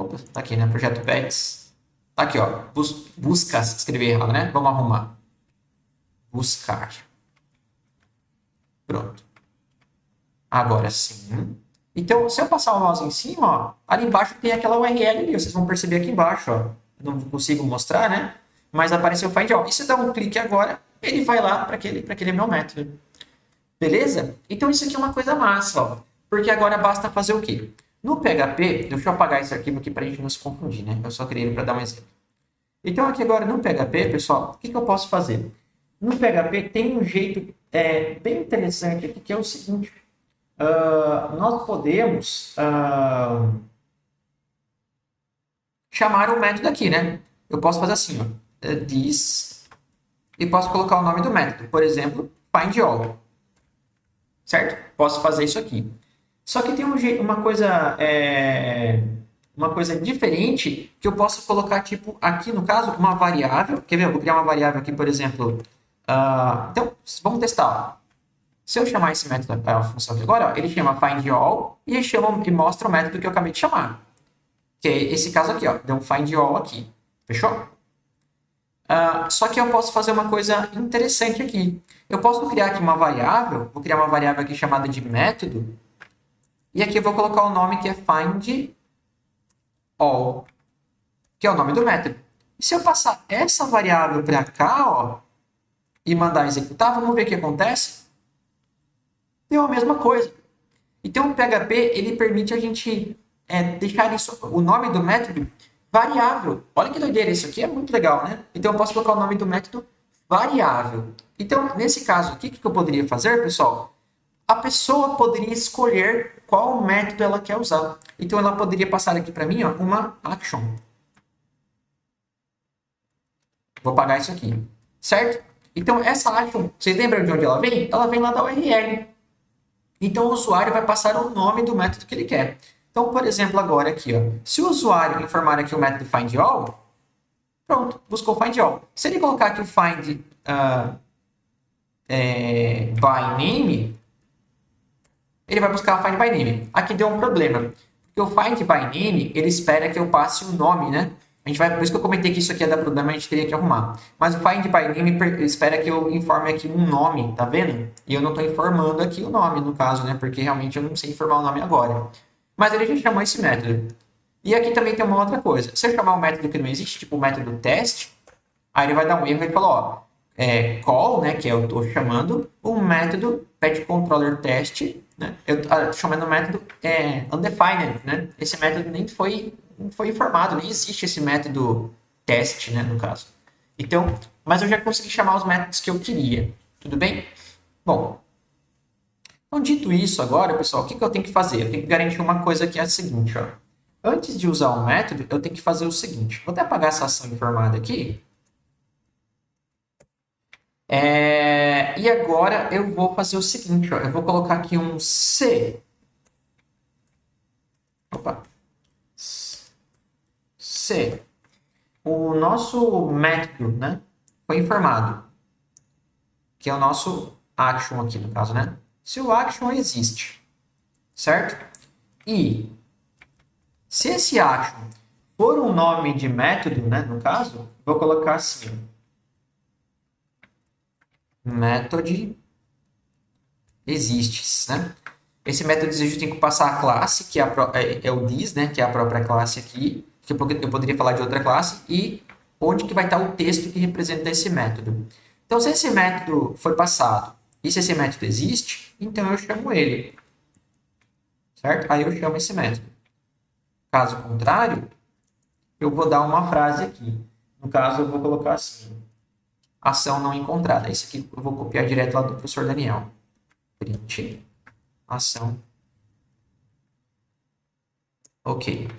Opa, tá aqui, né? Projeto pets. Tá aqui, ó. Busca, escrevi errado, né? Vamos arrumar. Buscar. Pronto. Agora sim. Então, se eu passar o mouse em cima, ó, ali embaixo tem aquela URL ali. Vocês vão perceber aqui embaixo, ó. Eu não consigo mostrar, né? Mas apareceu o find all. E se eu dar um clique agora, ele vai lá para aquele meu método. Beleza? Então, isso aqui é uma coisa massa, ó. Porque agora basta fazer o quê? No PHP, deixa eu apagar esse arquivo aqui para a gente não se confundir, né? Eu só criei ele para dar um exemplo. Então, aqui agora no PHP, pessoal, o que eu posso fazer? No PHP tem um jeito bem interessante aqui, que é o seguinte. Nós podemos chamar o método aqui, né? Eu posso fazer assim, ó, this, e posso colocar o nome do método. Por exemplo, find all. Certo? Posso fazer isso aqui. Só que tem uma coisa diferente que eu posso colocar, tipo, aqui no caso, uma variável. Quer ver? Eu vou criar uma variável aqui, por exemplo. Então, vamos testar. Ó. Se eu chamar esse método, a função aqui agora, ó, ele chama find all e mostra o método que eu acabei de chamar. Que é esse caso aqui, ó. Deu um find all aqui. Fechou? Só que eu posso fazer uma coisa interessante aqui. Eu posso criar aqui uma variável, vou criar uma variável aqui chamada de método, e aqui eu vou colocar o nome que é find all, que é o nome do método. E se eu passar essa variável para cá, ó, e mandar executar, vamos ver o que acontece? Deu a mesma coisa. Então o PHP ele permite a gente deixar isso, o nome do método variável. Olha que doideira, isso aqui é muito legal, né? Então eu posso colocar o nome do método variável. Então, nesse caso aqui, o que eu poderia fazer, pessoal? A pessoa poderia escolher qual método ela quer usar. Então ela poderia passar aqui para mim, ó, uma action. Vou apagar isso aqui, certo? Então essa action, vocês lembram de onde ela vem? Ela vem lá da URL. Então o usuário vai passar o nome do método que ele quer. Então, por exemplo, agora aqui, ó, se o usuário informar aqui o método find all, pronto, buscou find all. Se ele colocar aqui o find by name, ele vai buscar o find by name. Aqui deu um problema, porque o find by name, ele espera que eu passe o nome, né? Por isso que eu comentei que isso aqui ia dar problema, a gente teria que arrumar. Mas o find by name espera que eu informe aqui um nome, tá vendo? E eu não estou informando aqui o nome, no caso, né? Porque realmente eu não sei informar o nome agora. Mas ele já chamou esse método. E aqui também tem uma outra coisa. Se eu chamar um método que não existe, tipo o método test, aí ele vai dar um erro e ele fala, ó, call, né, que eu estou chamando, o método pet-controller test, né? Eu estou chamando o método undefined, né? Esse método nem foi informado, nem existe esse método test, né, no caso. Então, mas eu já consegui chamar os métodos que eu queria. Tudo bem? Bom, então, dito isso agora, pessoal, o que eu tenho que fazer? Eu tenho que garantir uma coisa que é a seguinte, ó. Antes de usar o método, eu tenho que fazer o seguinte. Vou até apagar essa ação informada aqui. E agora eu vou fazer o seguinte, ó. Eu vou colocar aqui um C. Opa. C. O nosso método, né, foi informado. Que é o nosso action aqui, no caso, né? Se o action existe, certo? E se esse action for um nome de método, né, no caso, vou colocar assim, method exists, né? Esse método existe tem que passar a classe, que é o this, né, que é a própria classe aqui, que eu poderia falar de outra classe, e onde que vai estar o texto que representa esse método. Então, se esse método foi passado, e se esse método existe, então eu chamo ele. Certo? Aí eu chamo esse método. Caso contrário, eu vou dar uma frase aqui. No caso, eu vou colocar assim. Ação não encontrada. Esse aqui eu vou copiar direto lá do professor Daniel. Print. Ação. Ok.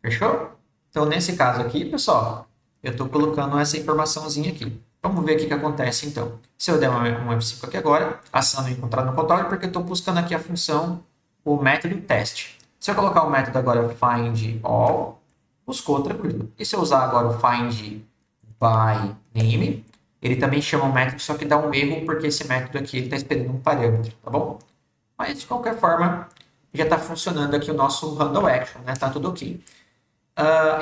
Fechou? Então, nesse caso aqui, pessoal, eu estou colocando essa informaçãozinha aqui. Vamos ver o que acontece, então. Se eu der um F5 aqui agora, ação não encontrada no controle, porque eu estou buscando aqui a função, o método test. Se eu colocar o método agora find all, buscou tranquilo. E se eu usar agora o find by name, ele também chama o método, só que dá um erro, porque esse método aqui está esperando um parâmetro, tá bom? Mas, de qualquer forma, já está funcionando aqui o nosso handle action, né? Tá tudo ok.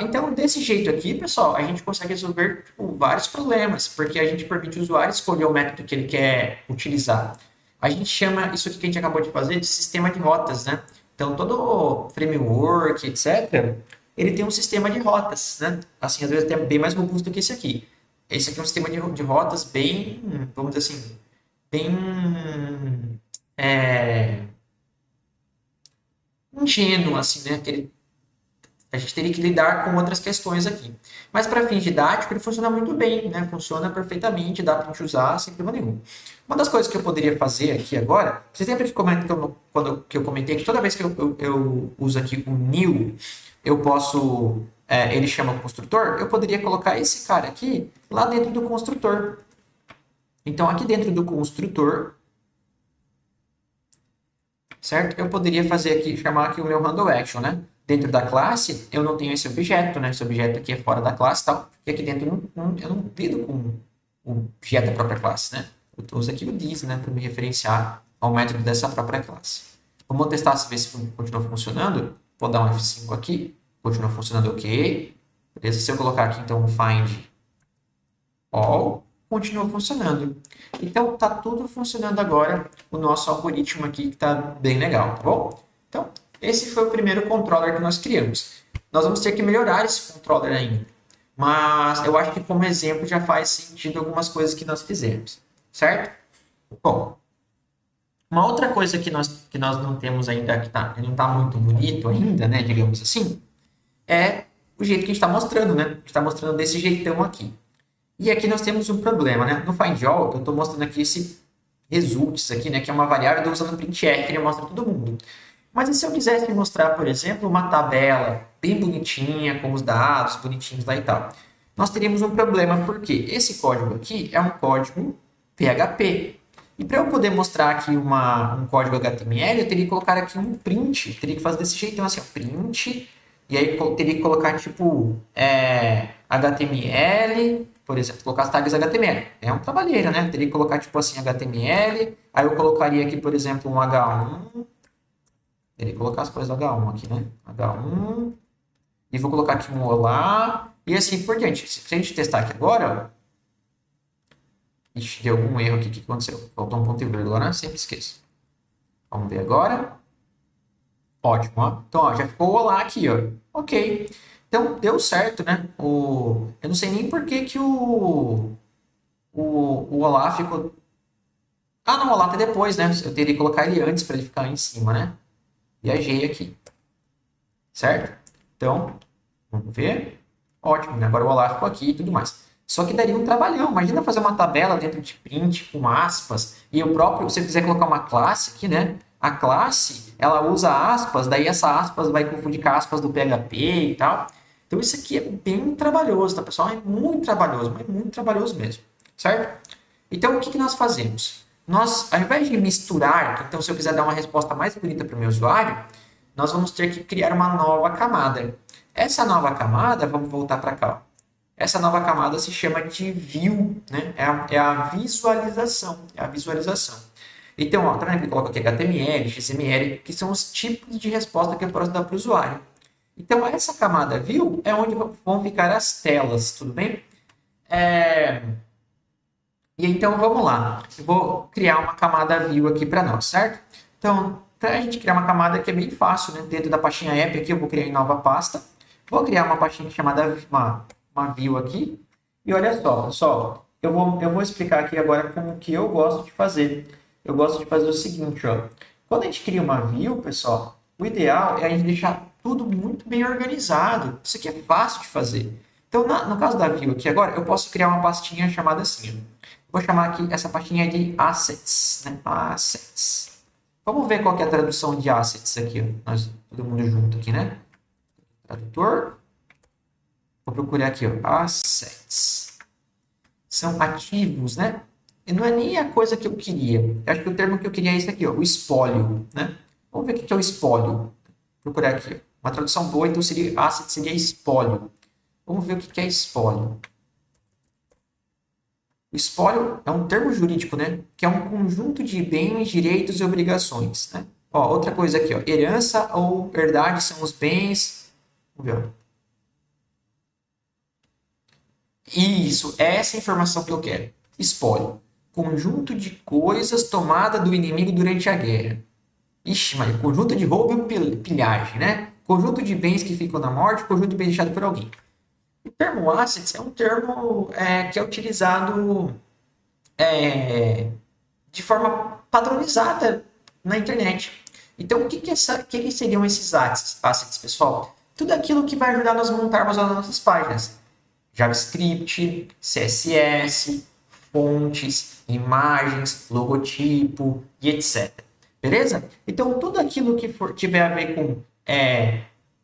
Então, desse jeito aqui, pessoal, a gente consegue resolver tipo, vários problemas, porque a gente permite o usuário escolher o método que ele quer utilizar. A gente chama isso aqui que a gente acabou de fazer de sistema de rotas, né? Então, todo framework, etc., ele tem um sistema de rotas, né? Assim, às vezes até bem mais robusto que esse aqui. Esse aqui é um sistema de rotas bem, vamos dizer assim, bem é, ingênuo, assim, né? A gente teria que lidar com outras questões aqui. Mas para fins didáticos, ele funciona muito bem, né? Funciona perfeitamente, dá para a gente usar sem problema nenhum. Uma das coisas que eu poderia fazer aqui agora, vocês lembram que, que eu comentei que toda vez que eu uso aqui o new, eu posso. Ele chama o construtor, eu poderia colocar esse cara aqui lá dentro do construtor. Então, aqui dentro do construtor, certo? Eu poderia fazer aqui, chamar aqui o meu handle action, né? Dentro da classe, eu não tenho esse objeto, né? Esse objeto aqui é fora da classe e tal, porque aqui dentro eu não lido com o objeto da própria classe, né? Eu uso aqui o this, né? Para me referenciar ao método dessa própria classe. Vamos testar se ver se continua funcionando. Vou dar um F5 aqui, continua funcionando ok. Beleza? Se eu colocar aqui, então, um find all, continua funcionando. Então, está tudo funcionando agora, o nosso algoritmo aqui, que está bem legal, tá bom? Então, esse foi o primeiro controller que nós criamos. Nós vamos ter que melhorar esse controller ainda. Mas eu acho que como exemplo já faz sentido algumas coisas que nós fizemos, certo? Bom, uma outra coisa que nós não temos ainda, que não está muito bonito ainda, né, digamos assim, é o jeito que a gente está mostrando, né? A gente está mostrando desse jeitão aqui. E aqui nós temos um problema, né? No find all, eu estou mostrando aqui esse results aqui, né? Que é uma variável, eu estou usando printf, que ele mostra todo mundo. Mas e se eu quisesse mostrar, por exemplo, uma tabela bem bonitinha, com os dados bonitinhos lá e tal? Nós teríamos um problema, porque esse código aqui é um código PHP. E para eu poder mostrar aqui um código HTML, eu teria que colocar aqui um print. Teria que fazer desse jeitão, assim, ó, print. E aí teria que colocar, tipo, HTML, por exemplo, colocar as tags HTML. É um trabalheiro, né? Teria que colocar, tipo assim, HTML. Aí eu colocaria aqui, por exemplo, um H1. Teria que colocar as coisas do H1 aqui, né? H1. E vou colocar aqui um olá. E assim por diante. Se a gente testar aqui agora, ó. Ixi, deu algum erro aqui. O que aconteceu? Faltou um ponto e vírgula, né? Sempre esqueço. Vamos ver agora. Ótimo, ó. Então, ó, já ficou o olá aqui, ó. Ok. Então, deu certo, né? Eu não sei nem por que que o olá ficou... Ah, não, o olá tá depois, né? Eu teria que colocar ele antes para ele ficar em cima, né? Viajei aqui. Certo? Então, vamos ver. Ótimo, né? Agora o olá ficou aqui e tudo mais. Só que daria um trabalhão. Imagina fazer uma tabela dentro de print com aspas e o próprio, se você quiser colocar uma classe aqui, né? A classe, ela usa aspas, daí essa aspas vai confundir com aspas do PHP e tal. Então isso aqui é bem trabalhoso, tá, pessoal? É muito trabalhoso, mas muito trabalhoso mesmo, certo? Então o que que nós fazemos? Nós, ao invés de misturar, então se eu quiser dar uma resposta mais bonita para o meu usuário, nós vamos ter que criar uma nova camada. Essa nova camada, vamos voltar para cá, ó. Essa nova camada se chama de view, né? É a visualização, é a visualização. Então, ó, tá vendo que ele coloca aqui HTML, XML, que são os tipos de resposta que eu posso dar para o usuário. Então, essa camada view é onde vão ficar as telas, tudo bem? E então, vamos lá. Eu vou criar uma camada view aqui para nós, certo? Então, para a gente criar uma camada que é bem fácil, né? Dentro da pastinha app aqui, eu vou criar em nova pasta. Vou criar uma pastinha chamada uma view aqui. E olha só, pessoal, eu vou explicar aqui agora como que eu gosto de fazer. Eu gosto de fazer o seguinte, ó. Quando a gente cria uma view, pessoal, o ideal é a gente deixar tudo muito bem organizado. Isso aqui é fácil de fazer. Então, no caso da view aqui agora, eu posso criar uma pastinha chamada assim, ó. Vou chamar aqui essa pastinha de assets, né? Assets. Vamos ver qual que é a tradução de assets aqui, ó. Nós, todo mundo junto aqui, né? Tradutor. Vou procurar aqui, ó. Assets. São ativos, né? E não é nem a coisa que eu queria. Eu acho que o termo que eu queria é esse aqui, ó. O espólio, né? Vamos ver o que é o espólio. Vou procurar aqui, ó. Uma tradução boa, então seria asset, seria espólio. Vamos ver o que é espólio. O espólio é um termo jurídico, né? Que é um conjunto de bens, direitos e obrigações, né? Ó, outra coisa aqui, ó. Herança ou herdade são os bens. Vamos ver, ó. Isso, essa é a informação que eu quero. Spoiler. Conjunto de coisas tomada do inimigo durante a guerra. Ixi, mas conjunto de roubo e pilhagem, né? Conjunto de bens que ficam na morte, conjunto de bens deixado por alguém. O termo assets é um termo que é utilizado de forma padronizada na internet. Então, o que seriam esses assets, pessoal? Tudo aquilo que vai ajudar nós a montarmos as nossas páginas. JavaScript, CSS, fontes, imagens, logotipo e etc. Beleza? Então, tudo aquilo que tiver a ver com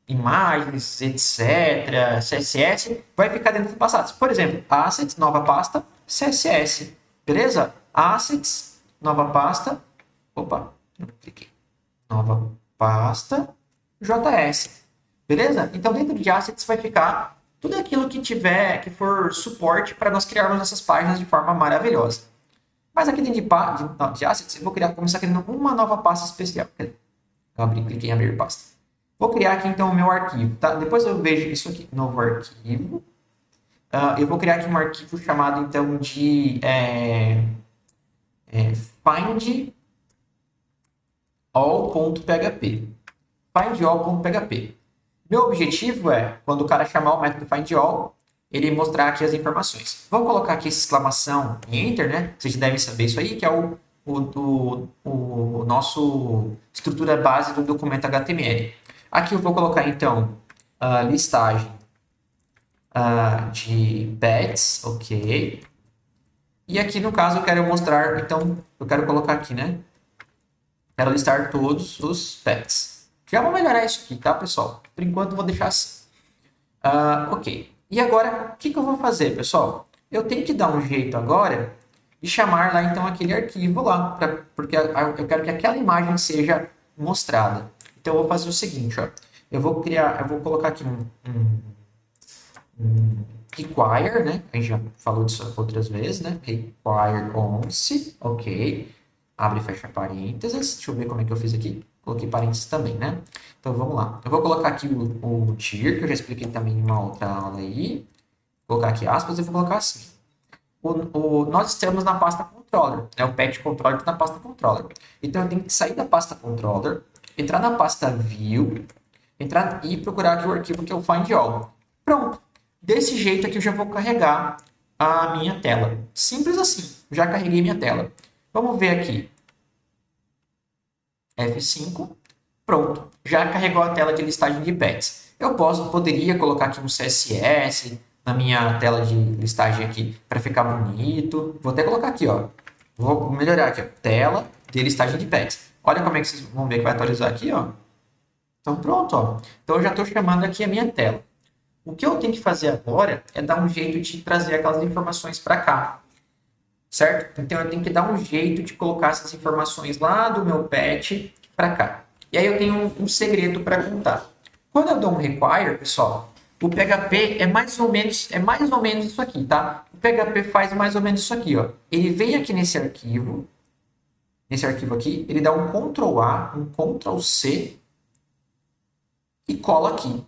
imagens, etc., CSS, vai ficar dentro do passados. Por exemplo, assets, nova pasta, CSS. Beleza? Assets, nova pasta. Opa, não cliquei. Nova pasta, JS. Beleza? Então, dentro de assets vai ficar tudo aquilo que tiver, que for suporte para nós criarmos essas páginas de forma maravilhosa. Mas aqui dentro de assets, eu vou começar criando uma nova pasta especial. Eu cliquei em abrir pasta. Vou criar aqui então o meu arquivo, tá? Depois eu vejo isso aqui, novo arquivo. Eu vou criar aqui um arquivo chamado então de findall.php. Findall.php. Meu objetivo é, quando o cara chamar o método findall, ele mostrar aqui as informações. Vou colocar aqui essa exclamação e enter, né? Vocês devem saber isso aí, que é o nosso estrutura base do documento HTML. Aqui eu vou colocar, então, a listagem de pets, ok. E aqui, no caso, eu quero mostrar, então, eu quero colocar aqui, né? Quero listar todos os pets. Já vou melhorar isso aqui, tá, pessoal? Por enquanto, eu vou deixar assim. Ok. E agora, o que eu vou fazer, pessoal? Eu tenho que dar um jeito agora de chamar lá, então, aquele arquivo lá, porque eu quero que aquela imagem seja mostrada. Então, eu vou fazer o seguinte, ó. Eu vou colocar aqui um require, né? A gente já falou disso outras vezes, né? Require once, ok. Abre e fecha parênteses. Deixa eu ver como é que eu fiz aqui. Coloquei parênteses também, né? Então, vamos lá. Eu vou colocar aqui o tier, que eu já expliquei também em uma outra aula aí. Vou colocar aqui aspas e vou colocar assim. Nós estamos na pasta controller, né? O pet controller está na pasta controller. Então, eu tenho que sair da pasta controller, entrar na pasta view, entrar e procurar aqui o arquivo que é o findall. Pronto. Desse jeito aqui eu já vou carregar a minha tela. Simples assim. Já carreguei minha tela. Vamos ver aqui. F5. Pronto. Já carregou a tela de listagem de pets. Eu poderia colocar aqui um CSS na minha tela de listagem aqui para ficar bonito. Vou até colocar aqui, ó. Vou melhorar aqui, ó. Tela de listagem de pets. Olha como é que vocês vão ver que vai atualizar aqui, ó. Então pronto, ó. Então eu já estou chamando aqui a minha tela. O que eu tenho que fazer agora é dar um jeito de trazer aquelas informações para cá, certo? Então eu tenho que dar um jeito de colocar essas informações lá do meu pet para cá. E aí eu tenho um segredo para contar. Quando eu dou um require, pessoal, o PHP é mais ou menos isso aqui, tá? O PHP faz mais ou menos isso aqui, ó. Ele vem aqui nesse arquivo aqui, ele dá um Ctrl A, um Ctrl C e cola aqui.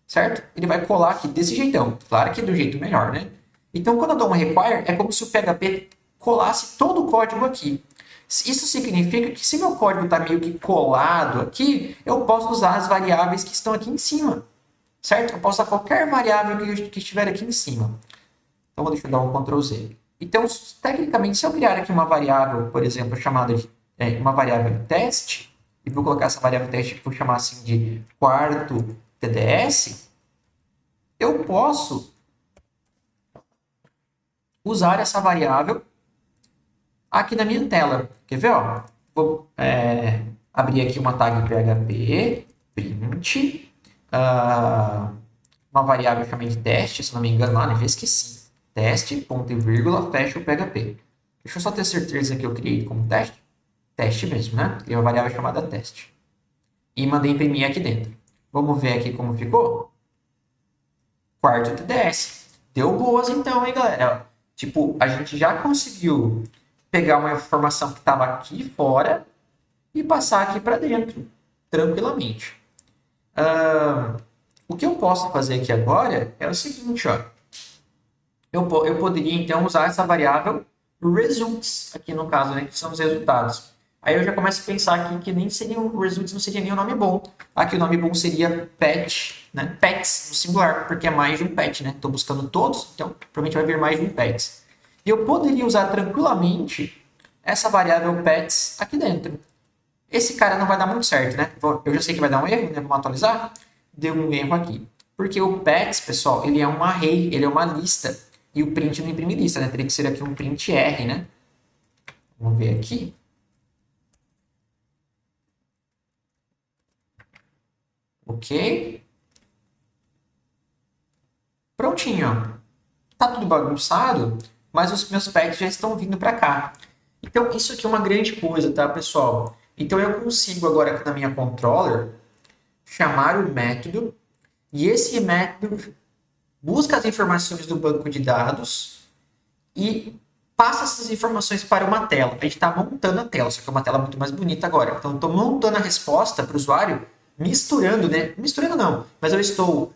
Certo? Ele vai colar aqui desse jeitão. Claro que do jeito melhor, né? Então, quando eu dou um require, é como se o PHP colasse todo o código aqui. Isso significa que se meu código está meio que colado aqui, eu posso usar as variáveis que estão aqui em cima. Certo? Eu posso usar qualquer variável que estiver aqui em cima. Então, deixa eu dar um Ctrl Z. Então, tecnicamente, se eu criar aqui uma variável, por exemplo, chamada de uma variável teste, e vou colocar essa variável teste, vou chamar assim de quarto TDS, eu posso usar essa variável aqui na minha tela. Quer ver? Ó? Vou abrir aqui uma tag PHP, print, uma variável chamada de teste, se não me engano lá, já esqueci. Teste, ponto e vírgula, fecha o PHP. Deixa eu só ter certeza que eu criei como teste. Teste mesmo, né? Criei uma variável chamada teste. E mandei imprimir aqui dentro. Vamos ver aqui como ficou? Quarto TDS. Deu boas então, hein, galera? Tipo, a gente já conseguiu pegar uma informação que estava aqui fora e passar aqui para dentro, tranquilamente. O que eu posso fazer aqui agora é o seguinte, ó. eu poderia então usar essa variável results, aqui no caso, né, que são os resultados. Aí eu já começo a pensar aqui que nem seria o results, não seria nem o nome bom. Aqui o nome bom seria pet, né? Pets no singular, porque é mais de um pet, né? Estou buscando todos, então provavelmente vai vir mais de um pets. E eu poderia usar tranquilamente essa variável pets aqui dentro. Esse cara não vai dar muito certo, né? Eu já sei que vai dar um erro, né? Vamos atualizar. Deu um erro aqui. Porque o pets, pessoal, ele é um array, ele é uma lista. E o print não imprime lista, né? Teria que ser aqui um print R, né? Vamos ver aqui. Ok. Prontinho. Tá tudo bagunçado, mas os meus pets já estão vindo para cá. Então, isso aqui é uma grande coisa, tá, pessoal? Então, eu consigo agora aqui na minha controller chamar o método e esse método busca as informações do banco de dados e passa essas informações para uma tela. A gente está montando a tela, só que é uma tela muito mais bonita agora. Então, estou montando a resposta para o usuário, misturando, né? Misturando não, mas eu estou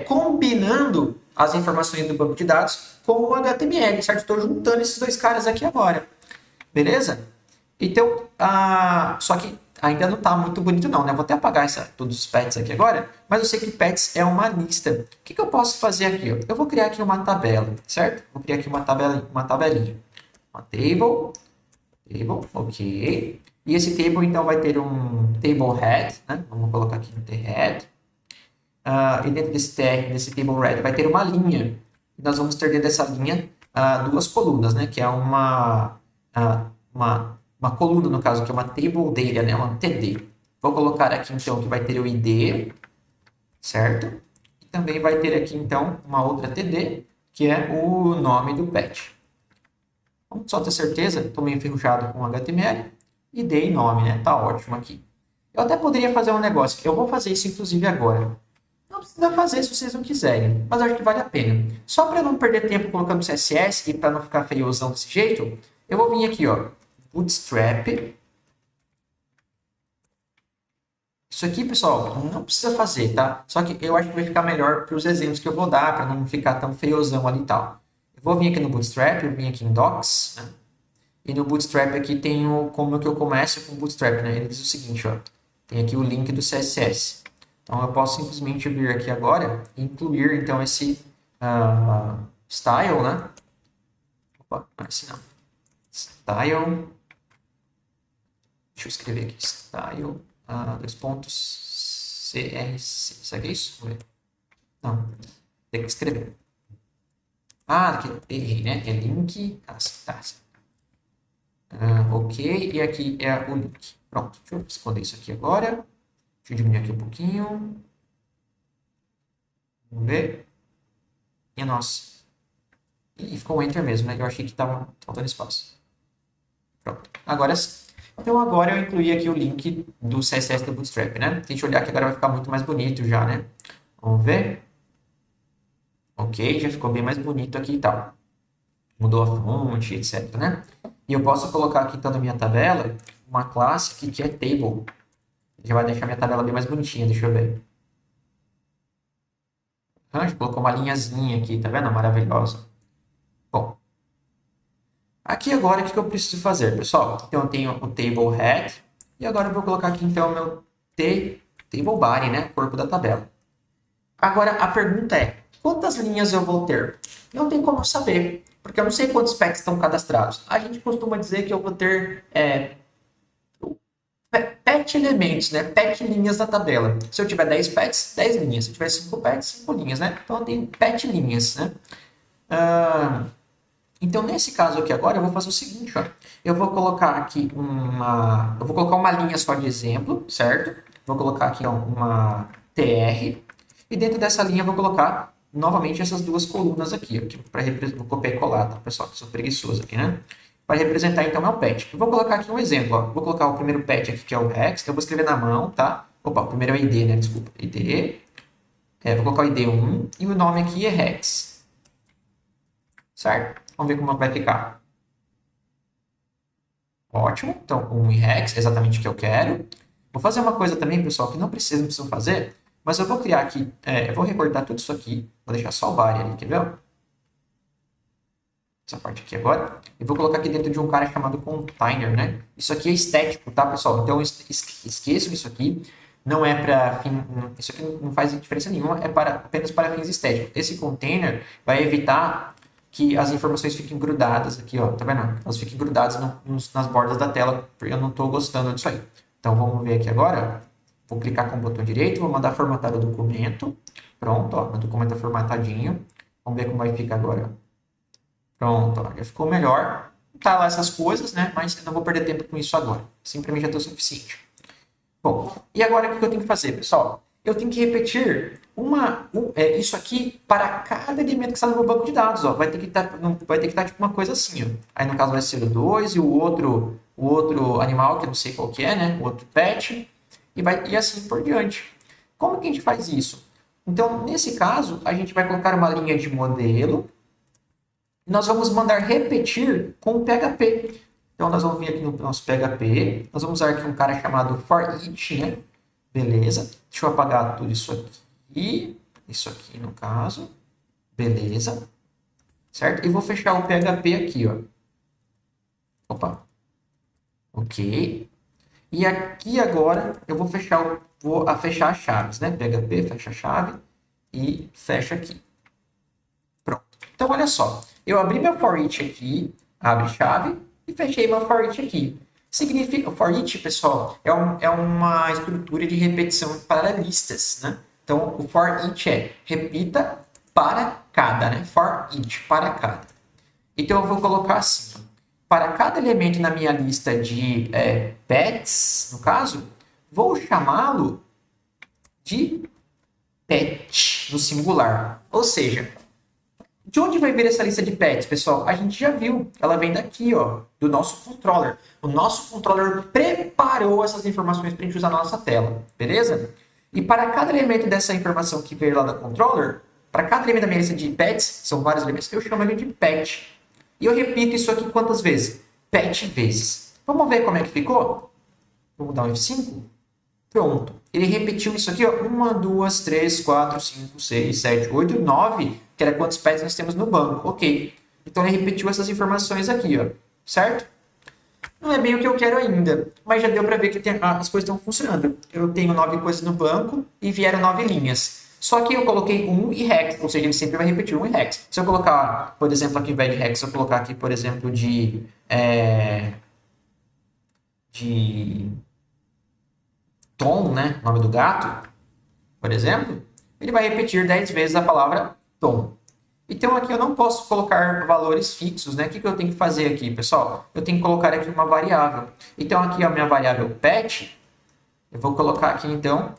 combinando as informações do banco de dados com o HTML, certo? Estou juntando esses dois caras aqui agora. Beleza? Então, só que ainda não está muito bonito não, né? Vou até apagar todos os pets aqui agora, mas eu sei que pets é uma lista. O que eu posso fazer aqui? Ó? Eu vou criar aqui uma tabela, certo? Vou criar aqui uma tabelinha. Uma table, ok. E esse table, então, vai ter um table head, né? Vamos colocar aqui no head. E dentro desse table head vai ter uma linha. E nós vamos ter dentro dessa linha duas colunas, né? Que é uma coluna, no caso, que é uma table data, né? Uma TD. Vou colocar aqui, então, que vai ter o ID, certo? E também vai ter aqui, então, uma outra TD, que é o nome do pet. Vamos só ter certeza, estou meio enferrujado com HTML, ID e nome, né? Tá ótimo aqui. Eu até poderia fazer um negócio, eu vou fazer isso, inclusive, agora. Não precisa fazer se vocês não quiserem, mas acho que vale a pena. Só para não perder tempo colocando CSS e para não ficar feiozão desse jeito, eu vou vir aqui, ó, Bootstrap. Isso aqui, pessoal, não precisa fazer, tá? Só que eu acho que vai ficar melhor para os exemplos que eu vou dar, para não ficar tão feiozão ali e tal. Eu vou vir aqui no Bootstrap, eu vim aqui em Docs, né? E no Bootstrap aqui tem como que eu começo com o Bootstrap, né? Ele diz o seguinte, ó, tem aqui o link do CSS. Então, eu posso simplesmente vir aqui agora e incluir, então, esse style, né? Opa, esse não. Style. Deixa eu escrever aqui. Style, dois pontos, CRC. Será que é isso? Vamos ver. Não, tem que escrever. Aqui, errei, né? É link. Tá. Ok, e aqui é o link. Pronto, deixa eu responder isso aqui agora. Deixa eu diminuir aqui um pouquinho. Vamos ver. E nossa. E ficou um enter mesmo, né? Eu achei que estava faltando espaço. Pronto. Agora sim. Então agora eu incluí aqui o link do CSS do Bootstrap, né? Deixa eu olhar que agora vai ficar muito mais bonito já, né? Vamos ver. Ok, já ficou bem mais bonito aqui e tal. Mudou a fonte, etc, né? E eu posso colocar aqui então na minha tabela uma classe aqui que é table. Já vai deixar minha tabela bem mais bonitinha, deixa eu ver. Já colocou uma linhazinha aqui, tá vendo? Maravilhosa. Bom, aqui agora o que eu preciso fazer, pessoal? Então eu tenho o table head e agora eu vou colocar aqui então o meu table body, né? Corpo da tabela. Agora a pergunta é, quantas linhas eu vou ter? Não tem como saber, porque eu não sei quantos packs estão cadastrados. A gente costuma dizer que eu vou ter pet elementos, né? Pet linhas da tabela. Se eu tiver 10 pets, 10 linhas. Se eu tiver 5 pets, 5 linhas, né? Então eu tenho pet linhas, né? Então, nesse caso aqui agora, eu vou fazer o seguinte, ó. Eu vou colocar aqui eu vou colocar uma linha só de exemplo, certo? Vou colocar aqui ó, uma TR. E dentro dessa linha eu vou colocar novamente essas duas colunas aqui, para vou copiar e colar, tá, pessoal? Que sou preguiçoso aqui, né? Para representar então meu pet. Eu vou colocar aqui um exemplo, ó. Vou colocar o primeiro pet aqui, que é o Rex, que eu vou escrever na mão, tá? Opa, o primeiro é o ID, né? Desculpa, ID. Vou colocar o ID1 e o nome aqui é Rex. Certo? Vamos ver como vai ficar. Ótimo. Então, um Rex, exatamente o que eu quero. Vou fazer uma coisa também, pessoal, que não precisam fazer, mas eu vou criar aqui, eu vou recortar tudo isso aqui, vou deixar só o body ali, quer ver? essa parte aqui agora, e vou colocar aqui dentro de um cara chamado container, né? Isso aqui é estético, tá, pessoal? Então, esqueçam isso aqui. Não é para fim, isso aqui não faz diferença nenhuma, é apenas para fins estéticos. Esse container vai evitar que as informações fiquem grudadas aqui, ó, tá vendo? Elas fiquem grudadas nas bordas da tela, porque eu não estou gostando disso aí. Então, vamos ver aqui agora. Vou clicar com o botão direito, vou mandar formatar o documento. Pronto, ó, meu documento está formatadinho. Vamos ver como vai ficar agora. Pronto, ó, já ficou melhor. Tá lá essas coisas, né? Mas eu não vou perder tempo com isso agora. Assim, para mim já está o suficiente. Bom, e agora o que eu tenho que fazer, pessoal? Eu tenho que repetir isso aqui para cada elemento que está no meu banco de dados. Ó. Vai ter que estar tipo uma coisa assim. Ó. Aí no caso vai ser o 2 e o outro animal, que eu não sei qual que é, né? O outro pet. E assim por diante. Como que a gente faz isso? Então, nesse caso, a gente vai colocar uma linha de modelo. E nós vamos mandar repetir com o PHP. Então, nós vamos vir aqui no nosso PHP. Nós vamos usar aqui um cara chamado ForEach, né? Beleza. Deixa eu apagar tudo isso aqui. Isso aqui, no caso. Beleza. Certo? E vou fechar o PHP aqui, ó. Opa. Ok. E aqui agora eu vou fechar as chaves, né? PHP, fecha a chave e fecha aqui. Pronto. Então, olha só. Eu abri meu ForEach aqui, abre chave e fechei meu ForEach aqui. Significa, o ForEach, pessoal, é uma estrutura de repetição para listas, né? Então, o ForEach é repita para cada, né? ForEach, para cada. Então, eu vou colocar assim, ó. Para cada elemento na minha lista de pets, no caso, vou chamá-lo de pet, no singular. Ou seja, de onde vai vir essa lista de pets, pessoal? A gente já viu. Ela vem daqui, ó, do nosso controller. O nosso controller preparou essas informações para a gente usar na nossa tela, beleza? E para cada elemento dessa informação que veio lá da controller, para cada elemento da minha lista de pets, são vários elementos, eu chamo ele de pet. E eu repito isso aqui quantas vezes? Pet vezes. Vamos ver como é que ficou? Vamos dar um F5. Pronto. Ele repetiu isso aqui, ó. 1, 2, 3, 4, 5, 6, 7, 8, 9, que era quantos pets nós temos no banco. Ok. Então ele repetiu essas informações aqui, ó. Certo? Não é bem o que eu quero ainda, mas já deu para ver que as coisas estão funcionando. Eu tenho 9 coisas no banco e vieram 9 linhas. Só que eu coloquei 1 e hex, ou seja, ele sempre vai repetir 1 e hex. Se eu colocar, por exemplo, aqui ao invés de hex, se eu colocar aqui, por exemplo, de Tom, né, nome do gato, por exemplo, ele vai repetir 10 vezes a palavra Tom. Então, aqui eu não posso colocar valores fixos, né? O que eu tenho que fazer aqui, pessoal? Eu tenho que colocar aqui uma variável. Então, aqui a minha variável pet, eu vou colocar aqui, então,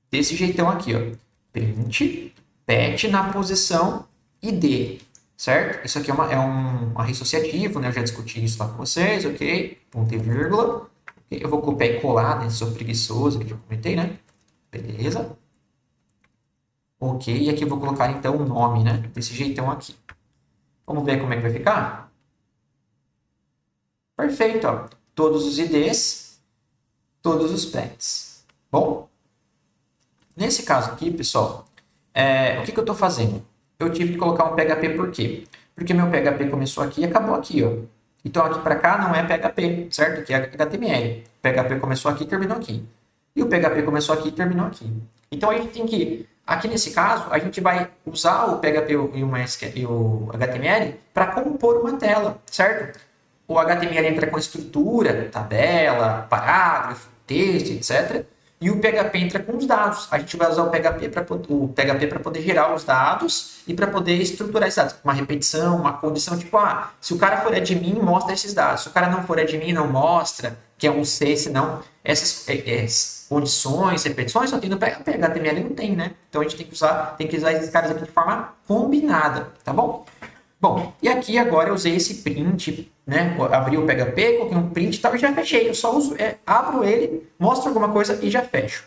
desse jeitão aqui, ó. Print pet na posição id, certo? Isso aqui é um associativo, né? Eu já discuti isso lá com vocês, ok? Ponto e vírgula. Okay. Eu vou copiar e colar, né? Sou preguiçoso, que eu comentei, né? Beleza. Ok, e aqui eu vou colocar então o nome, né? Desse jeitão aqui. Vamos ver como é que vai ficar? Perfeito, ó. Todos os IDs, todos os pets. Bom, nesse caso aqui, pessoal, o que eu estou fazendo? Eu tive que colocar um PHP por quê? Porque meu PHP começou aqui e acabou aqui, ó. Então aqui para cá não é PHP, certo? Aqui é HTML. O PHP começou aqui e terminou aqui. E o PHP começou aqui e terminou aqui. Então a gente tem que, aqui nesse caso, a gente vai usar o PHP e o HTML para compor uma tela, certo? O HTML entra com estrutura, tabela, parágrafo, texto, etc. E o PHP entra com os dados. A gente vai usar o PHP para poder gerar os dados e para poder estruturar esses dados. Uma repetição, uma condição, tipo, se o cara for admin, mostra esses dados. Se o cara não for admin, não mostra, que é um C, senão essas condições, repetições, só tem no PHP. HTML não tem, né? Então a gente tem que usar esses caras aqui de forma combinada, tá bom? Bom, e aqui agora eu usei esse print, né? Abri o PHP, coloquei um print e tal, e já fechei. Eu só uso, abro ele, mostro alguma coisa e já fecho.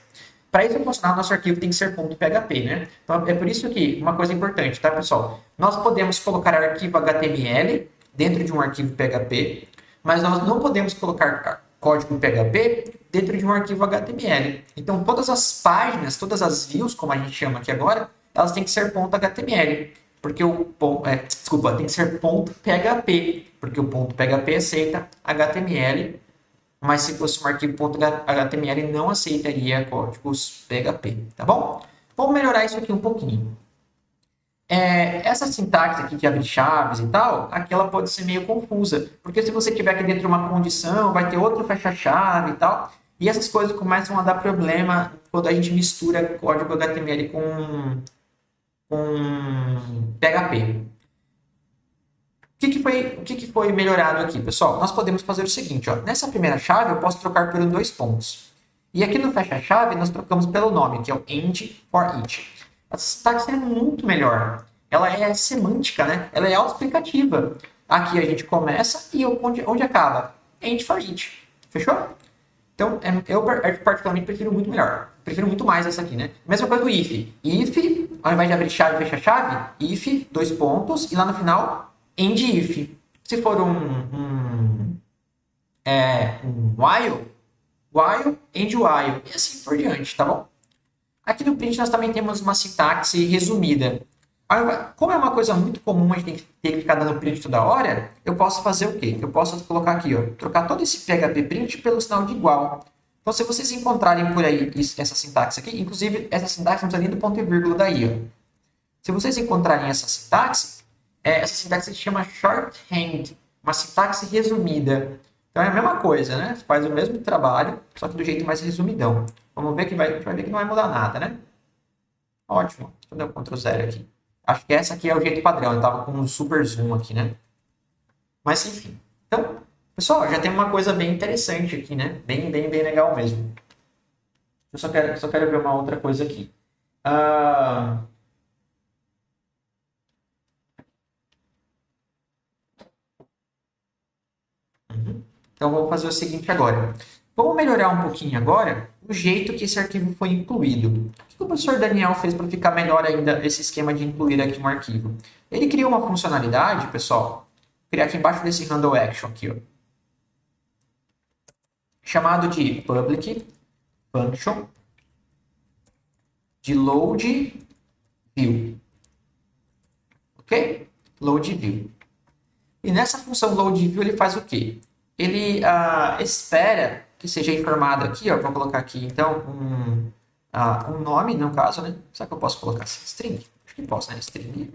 Para isso funcionar, nosso arquivo tem que ser .php, né? Então é por isso que, uma coisa importante, tá, pessoal? Nós podemos colocar arquivo HTML dentro de um arquivo PHP, mas nós não podemos colocar código PHP dentro de um arquivo HTML. Então todas as páginas, todas as views, como a gente chama aqui agora, elas têm que ser .html. porque desculpa, tem que ser ponto .php, porque o ponto .php aceita HTML, mas se fosse um arquivo ponto .html não aceitaria códigos PHP, tá bom? Vamos melhorar isso aqui um pouquinho. Essa sintaxe aqui de abrir chaves e tal, aqui ela pode ser meio confusa, porque se você tiver aqui dentro de uma condição, vai ter outro fecha-chave e tal, e essas coisas começam a dar problema quando a gente mistura código HTML com PHP. O que foi melhorado aqui, pessoal? Nós podemos fazer o seguinte, ó, nessa primeira chave eu posso trocar por 2 pontos. E aqui no fecha-chave nós trocamos pelo nome, que é o end for each. Essa sintaxe é muito melhor. Ela é semântica, né? Ela é autoexplicativa. Aqui a gente começa e onde acaba? End for each. Fechou? Então, eu particularmente prefiro muito melhor. Prefiro muito mais essa aqui, né? Mesma coisa do if. If, ao invés de abrir chave e fechar chave, if, 2 pontos, e lá no final, end if. Se for um while, end while. E assim por diante, tá bom? Aqui no print nós também temos uma sintaxe resumida. Como é uma coisa muito comum, a gente tem que ter que ficar dando print toda hora, eu posso fazer o quê? Eu posso colocar aqui, ó, trocar todo esse PHP print pelo sinal de igual. Então, se vocês encontrarem por aí essa sintaxe aqui, inclusive essa sintaxe não precisa nem do ponto e vírgula daí, ó. Se vocês encontrarem essa sintaxe se chama shorthand, uma sintaxe resumida. Então é a mesma coisa, né? Você faz o mesmo trabalho, só que do jeito mais resumidão. Vamos ver que a gente vai ver que não vai mudar nada, né? Ótimo. Deixa eu dar um Ctrl 0 aqui. Acho que essa aqui é o jeito padrão. Eu estava com um super zoom aqui, né? Mas enfim. Então, pessoal, já tem uma coisa bem interessante aqui, né? Bem legal mesmo. Eu só quero ver uma outra coisa aqui. Então, vamos fazer o seguinte agora. Vamos melhorar um pouquinho agora o jeito que esse arquivo foi incluído. O que o professor Daniel fez para ficar melhor ainda esse esquema de incluir aqui um arquivo? Ele criou uma funcionalidade, pessoal, vou criar aqui embaixo desse handle action aqui, ó, chamado de public function de load view. Ok? Load view. E nessa função load view ele faz o quê? Ele espera que seja informado aqui, ó, vou colocar aqui então um nome, no caso, né? Será que eu posso colocar assim? String? Acho que posso, né? String.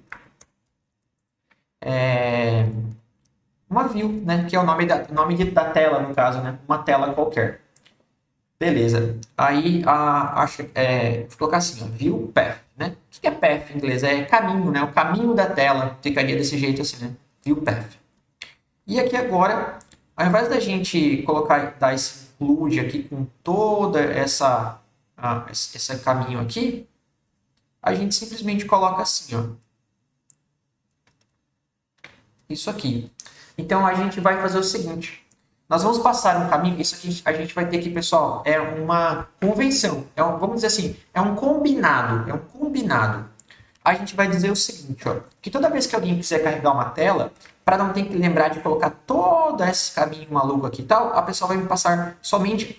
Uma view, né? Que é o nome da tela, no caso, né? Uma tela qualquer. Beleza. Aí, vou colocar assim, ó, view path, né? O que é path em inglês? É caminho, né? O caminho da tela. Ficaria desse jeito assim, né? View path. E aqui agora, ao invés da gente dar esse include aqui com toda esse caminho aqui, a gente simplesmente coloca assim, ó. Isso aqui. Então, a gente vai fazer o seguinte. Nós vamos passar um caminho, isso aqui a gente vai ter que, pessoal, é uma convenção. Vamos dizer assim, é um combinado. A gente vai dizer o seguinte, ó, que toda vez que alguém quiser carregar uma tela, para não ter que lembrar de colocar todo esse caminho maluco aqui e tal, a pessoa vai me passar somente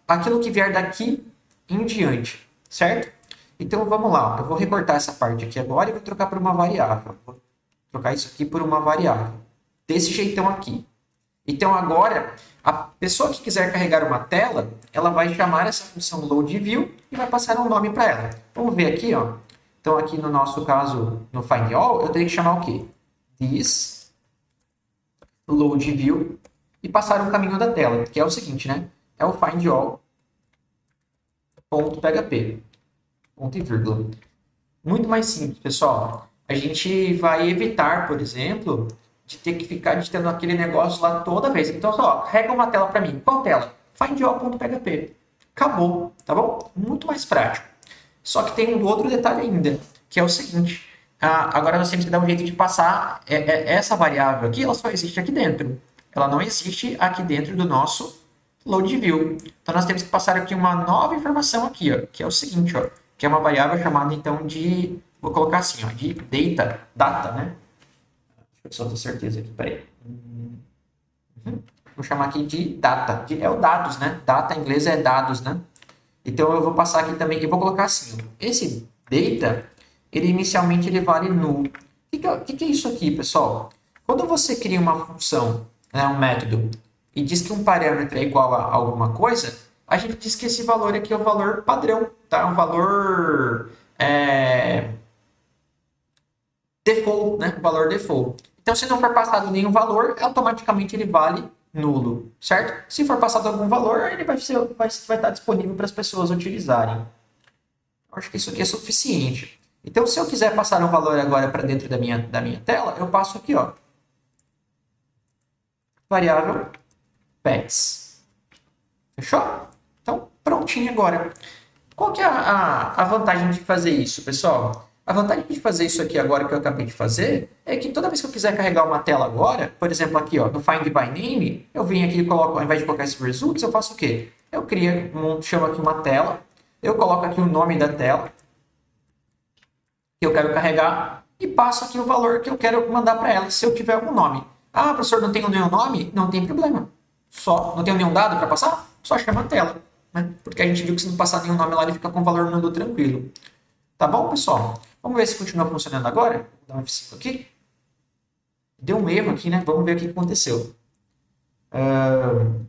aquilo que vier daqui em diante, certo? Então, vamos lá. Eu vou recortar essa parte aqui agora e vou trocar por uma variável. Vou trocar isso aqui por uma variável. Desse jeitão aqui. Então, agora, a pessoa que quiser carregar uma tela, ela vai chamar essa função loadView e vai passar um nome para ela. Vamos ver aqui, ó. Então, aqui no nosso caso, no findAll, eu teria que chamar o quê? This loadView e passar um caminho da tela, que é o seguinte, né? É o findAll.php. Ponto e vírgula. Muito mais simples, pessoal. A gente vai evitar, por exemplo, de ter que ficar digitando aquele negócio lá toda vez. Então, só, carrega uma tela para mim. Qual tela? findAll.php. Acabou, tá bom? Muito mais prático. Só que tem um outro detalhe ainda, que é o seguinte. Agora nós temos que dar um jeito de passar essa variável aqui, ela só existe aqui dentro. Ela não existe aqui dentro do nosso loadView. Então, nós temos que passar aqui uma nova informação aqui, ó, que é o seguinte, ó, que é uma variável chamada, então, de... Vou colocar assim, ó, de data, né? Deixa eu só ter certeza aqui, peraí. Vou chamar aqui de data. É o dados, né? Data em inglês é dados, né? Então, eu vou passar aqui também, e vou colocar assim, ó, esse data, ele inicialmente ele vale null. que é isso aqui, pessoal? Quando você cria uma função, né, um método, e diz que um parâmetro é igual a alguma coisa, a gente diz que esse valor aqui é o valor padrão, tá? Um valor default, né? O valor default. Então, se não for passado nenhum valor, automaticamente ele vale nulo, certo? Se for passado algum valor, ele vai estar disponível para as pessoas utilizarem. Eu acho que isso aqui é suficiente. Então, se eu quiser passar um valor agora para dentro da minha tela, eu passo aqui, ó, variável pets. Fechou? Então, prontinho agora. Qual que é a vantagem de fazer isso, pessoal? A vantagem de fazer isso aqui agora que eu acabei de fazer é que toda vez que eu quiser carregar uma tela agora, por exemplo, aqui ó, no Find by Name, eu venho aqui e coloco, ao invés de colocar esse results, eu faço o quê? Eu crio, chamo aqui uma tela, eu coloco aqui o nome da tela que eu quero carregar e passo aqui o valor que eu quero mandar para ela, se eu tiver algum nome. Ah, professor, não tenho nenhum nome? Não tem problema. Só não tenho nenhum dado para passar? Só chama a tela. Né? Porque a gente viu que se não passar nenhum nome lá, ele fica com o valor nulo tranquilo. Tá bom, pessoal? Vamos ver se continua funcionando agora. Vou dar um F5 aqui. Deu um erro aqui, né? Vamos ver o que aconteceu.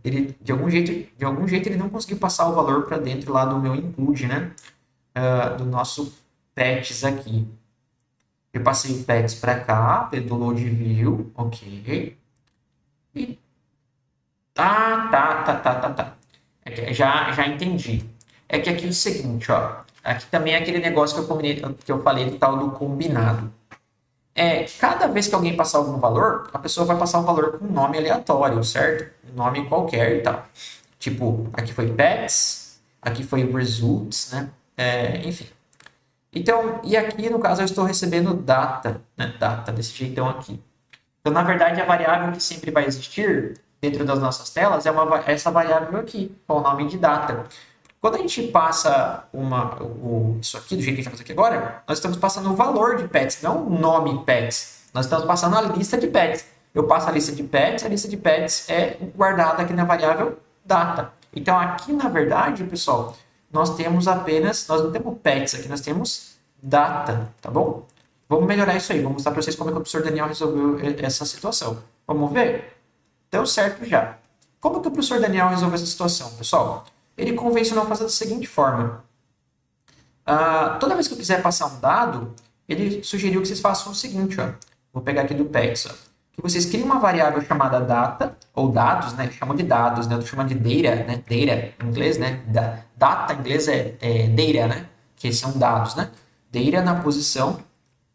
Ele, de algum jeito ele não conseguiu passar o valor para dentro lá do meu include, né? Do nosso pets aqui. Eu passei o pets para cá, do load view, ok. E tá. Já entendi. É que aqui é o seguinte, ó. Aqui também é aquele negócio que eu falei do tal do combinado. Cada vez que alguém passar algum valor, a pessoa vai passar um valor com um nome aleatório, certo? Um nome qualquer e tal. Tipo, aqui foi pets, aqui foi results, né? Enfim. Então, e aqui no caso eu estou recebendo data, né? Data, desse jeitão aqui. Então, na verdade, a variável que sempre vai existir dentro das nossas telas é essa variável aqui, com o nome de data. Quando a gente passa isso aqui, do jeito que a gente vai fazer aqui agora, nós estamos passando o valor de pets, não o nome pets. Nós estamos passando a lista de pets. Eu passo a lista de pets é guardada aqui na variável data. Então, aqui, na verdade, pessoal, nós não temos pets aqui, nós temos data, tá bom? Vamos melhorar isso aí, vou mostrar para vocês como é que o professor Daniel resolveu essa situação. Vamos ver? Deu certo já. Como que o professor Daniel resolveu essa situação, pessoal? Ele convencionou fazer da seguinte forma. Toda vez que eu quiser passar um dado, ele sugeriu que vocês façam o seguinte, ó. Vou pegar aqui do Pets, ó. Que vocês criem uma variável chamada data, ou dados, né? Eles chamam de dados, né? Eu tô chamando de data, né? Data em inglês, né? Data em inglês é data, né? Que são dados, né? Data na posição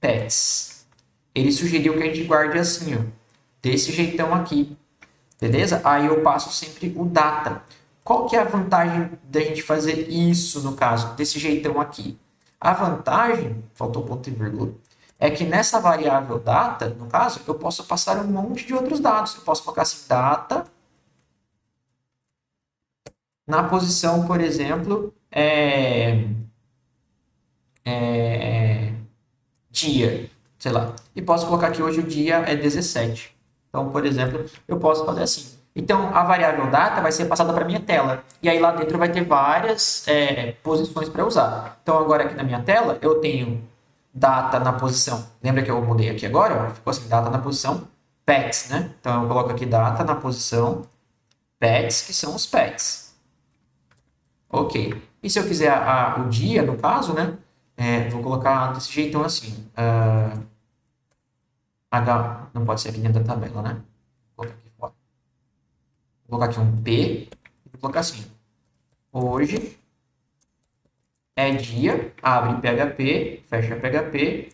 pets. Ele sugeriu que a gente guarde assim, ó. Desse jeitão aqui. Beleza? Aí eu passo sempre o data. Qual que é a vantagem da gente fazer isso, no caso, desse jeitão aqui? A vantagem, faltou ponto e vírgula, é que nessa variável data, no caso, eu posso passar um monte de outros dados. Eu posso colocar assim, data, na posição, por exemplo, dia, sei lá. E posso colocar que hoje o dia é 17. Então, por exemplo, eu posso fazer assim. Então, a variável data vai ser passada para minha tela. E aí lá dentro vai ter várias posições para usar. Então, agora aqui na minha tela, eu tenho data na posição. Lembra que eu mudei aqui agora? Ficou assim, data na posição pets, né? Então, eu coloco aqui data na posição pets, que são os pets. Ok. E se eu quiser o dia, no caso, né? Vou colocar desse jeitão assim. Não pode ser aqui dentro da tabela, né? Vou colocar aqui fora. Vou colocar aqui um P e vou colocar assim. Hoje é dia, abre PHP, fecha PHP,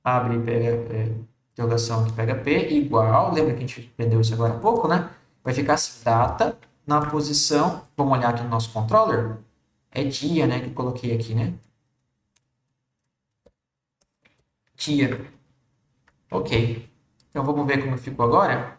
abre interrogação aqui PHP, igual, lembra que a gente aprendeu isso agora há pouco, né? Vai ficar assim, data na posição, vamos olhar aqui no nosso controller, é dia, né, que eu coloquei aqui, né? Dia. Ok. Então vamos ver como ficou agora.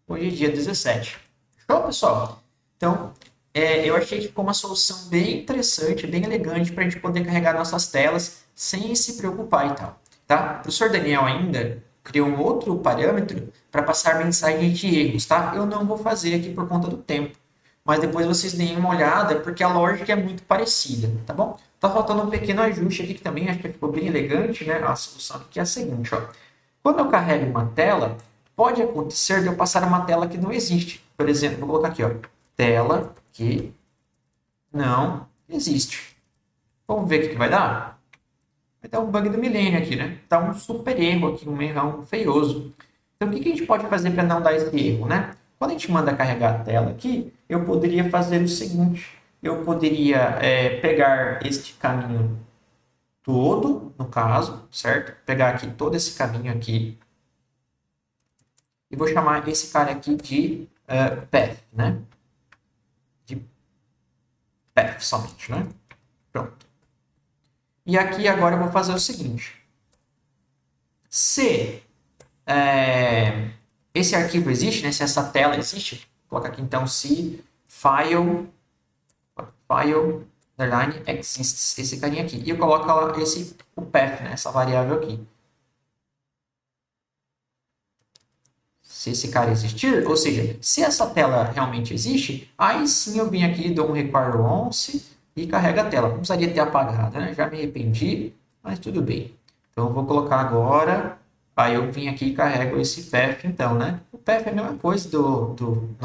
Hoje é dia 17. Show, pessoal? Então, eu achei que ficou uma solução bem interessante, bem elegante para a gente poder carregar nossas telas sem se preocupar e tal. Tá? O professor Daniel ainda criou um outro parâmetro para passar mensagem de erros, tá? Eu não vou fazer aqui por conta do tempo, mas depois vocês deem uma olhada, porque a lógica é muito parecida, tá bom? Tá faltando um pequeno ajuste aqui que também acho que ficou bem elegante, né? A solução aqui é a seguinte, ó. Quando eu carrego uma tela, pode acontecer de eu passar uma tela que não existe. Por exemplo, vou colocar aqui, ó, tela que não existe. Vamos ver o que vai dar? Vai dar um bug do milênio aqui, né? Tá um super erro aqui, um errão feioso. Então, o que a gente pode fazer para não dar esse erro, né? Quando a gente manda carregar a tela aqui, eu poderia fazer o seguinte. Eu poderia pegar este caminho todo, no caso, certo? Pegar aqui todo esse caminho aqui e vou chamar esse cara aqui de path, né? De path somente, né? Pronto. E aqui agora eu vou fazer o seguinte. Se esse arquivo existe, né? Se essa tela existe, coloca aqui então se file underline exists, esse carinha aqui. E eu coloco lá o path, né? Essa variável aqui. Se esse cara existir, ou seja, se essa tela realmente existe, aí sim eu vim aqui, dou um require once e carrega a tela. Não precisaria ter apagado, né? Já me arrependi, mas tudo bem. Então eu vou colocar agora, aí eu vim aqui e carrego esse path então, né? O path é a mesma coisa do do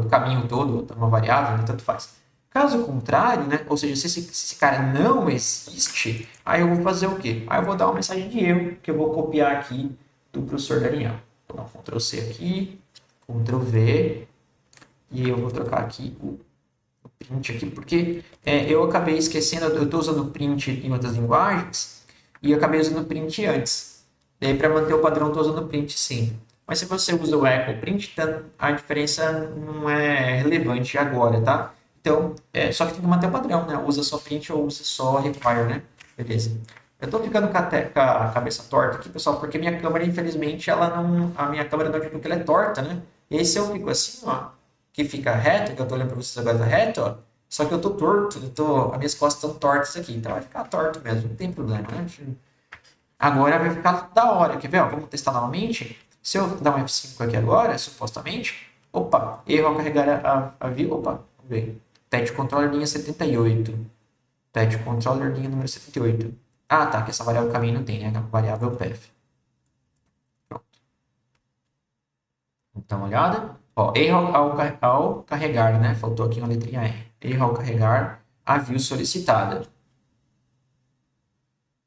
caminho todo, de uma variável, né? Tanto faz. Caso contrário, né? Ou seja, se esse cara não existe, aí eu vou fazer o quê? Aí eu vou dar uma mensagem de erro, que eu vou copiar aqui do professor Daniel. Vou dar um Ctrl C aqui, Ctrl V, e eu vou trocar aqui o print aqui, porque eu acabei esquecendo, eu estou usando print em outras linguagens, e eu acabei usando print antes. Daí, para manter o padrão, estou usando print sim. Mas se você usa o echo print, a diferença não é relevante agora, tá? Então, só que tem que manter o padrão, né? Usa só print ou usa só require, né? Beleza. Eu tô ficando com a cabeça torta aqui, pessoal, porque minha câmera, infelizmente, a minha câmera do notebook ela é torta, né? E aí se eu fico assim, ó, que fica reto, que eu tô olhando pra vocês agora tá reto, ó, só que eu tô torto, as minhas costas estão tortas aqui, então vai ficar torto mesmo, não tem problema, né? Agora vai ficar da hora, quer ver? Ó, vamos testar novamente. Se eu dar um F5 aqui agora, supostamente, opa, erro ao carregar a view, opa, vamos ver. Pet controller linha 78. Pet controller linha número 78. Ah, tá, que essa variável caminho não tem, né? A variável path. Pronto. Então, uma olhada. Ó, erro ao carregar, né? Faltou aqui uma letrinha R. Erro ao carregar a view solicitada.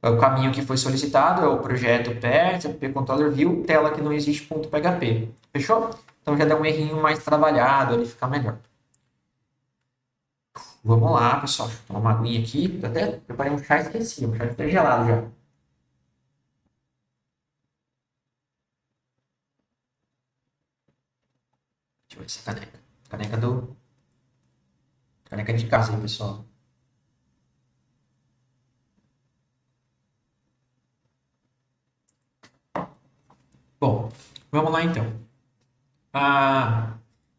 O caminho que foi solicitado é o projeto path, controller view, tela que não existe, .php. Fechou? Então já dá um errinho mais trabalhado, ali fica melhor. Vamos lá, pessoal. Tomar uma aguinha aqui. Eu até preparei um chá e esqueci. O chá está gelado já. Deixa eu ver essa caneca. Caneca de casa aí, pessoal. Bom, vamos lá então.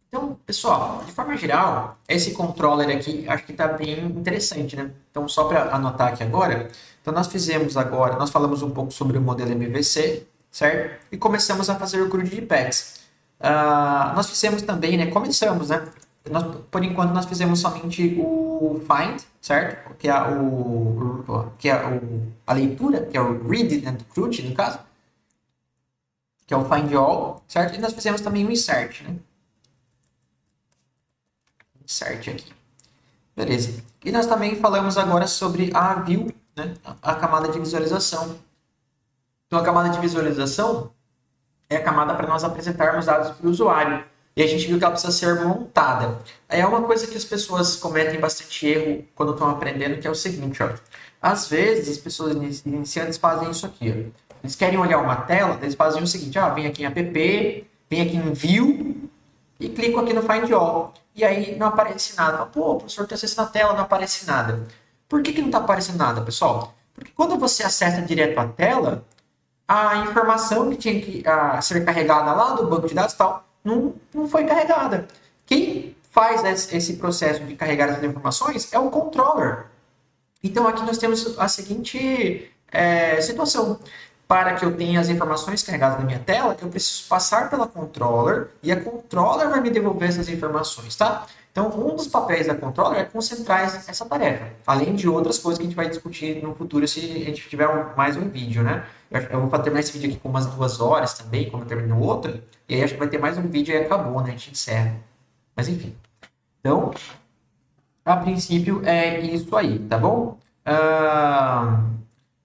Então, pessoal, de forma geral, esse controller aqui acho que está bem interessante, né? Então, só para anotar aqui agora, então nós falamos um pouco sobre o modelo MVC, certo? E começamos a fazer o CRUD de pets. Nós fizemos também, né? Começamos, né? Por enquanto, nós fizemos somente o find, certo? Que é a leitura, que é o read, né, do CRUD, no caso, que é o find all, certo? E nós fizemos também o insert, né? Insert aqui. Beleza. E nós também falamos agora sobre a view, né? A camada de visualização. Então, a camada de visualização é a camada para nós apresentarmos dados para o usuário. E a gente viu que ela precisa ser montada. É uma coisa que as pessoas cometem bastante erro quando estão aprendendo, que é o seguinte, ó. Às vezes, as pessoas iniciantes fazem isso aqui, ó. Eles querem olhar uma tela, eles fazem o seguinte, vem aqui em app, vem aqui em view e clico aqui no Find All. E aí não aparece nada. Pô, o professor está acessando a tela, não aparece nada. Por que não está aparecendo nada, pessoal? Porque quando você acessa direto a tela, a informação que tinha que ser carregada lá do banco de dados e tal, não foi carregada. Quem faz esse processo de carregar essas informações é o controller. Então aqui nós temos a seguinte situação. Para que eu tenha as informações carregadas na minha tela, eu preciso passar pela controller e a controller vai me devolver essas informações, tá? Então, um dos papéis da controller é concentrar essa tarefa, além de outras coisas que a gente vai discutir no futuro se a gente tiver mais um vídeo, né? Eu vou terminar esse vídeo aqui com umas 2 horas também, como eu termino o outro, e aí acho que vai ter mais um vídeo e acabou, né? A gente encerra. Mas enfim. Então, a princípio é isso aí, tá bom?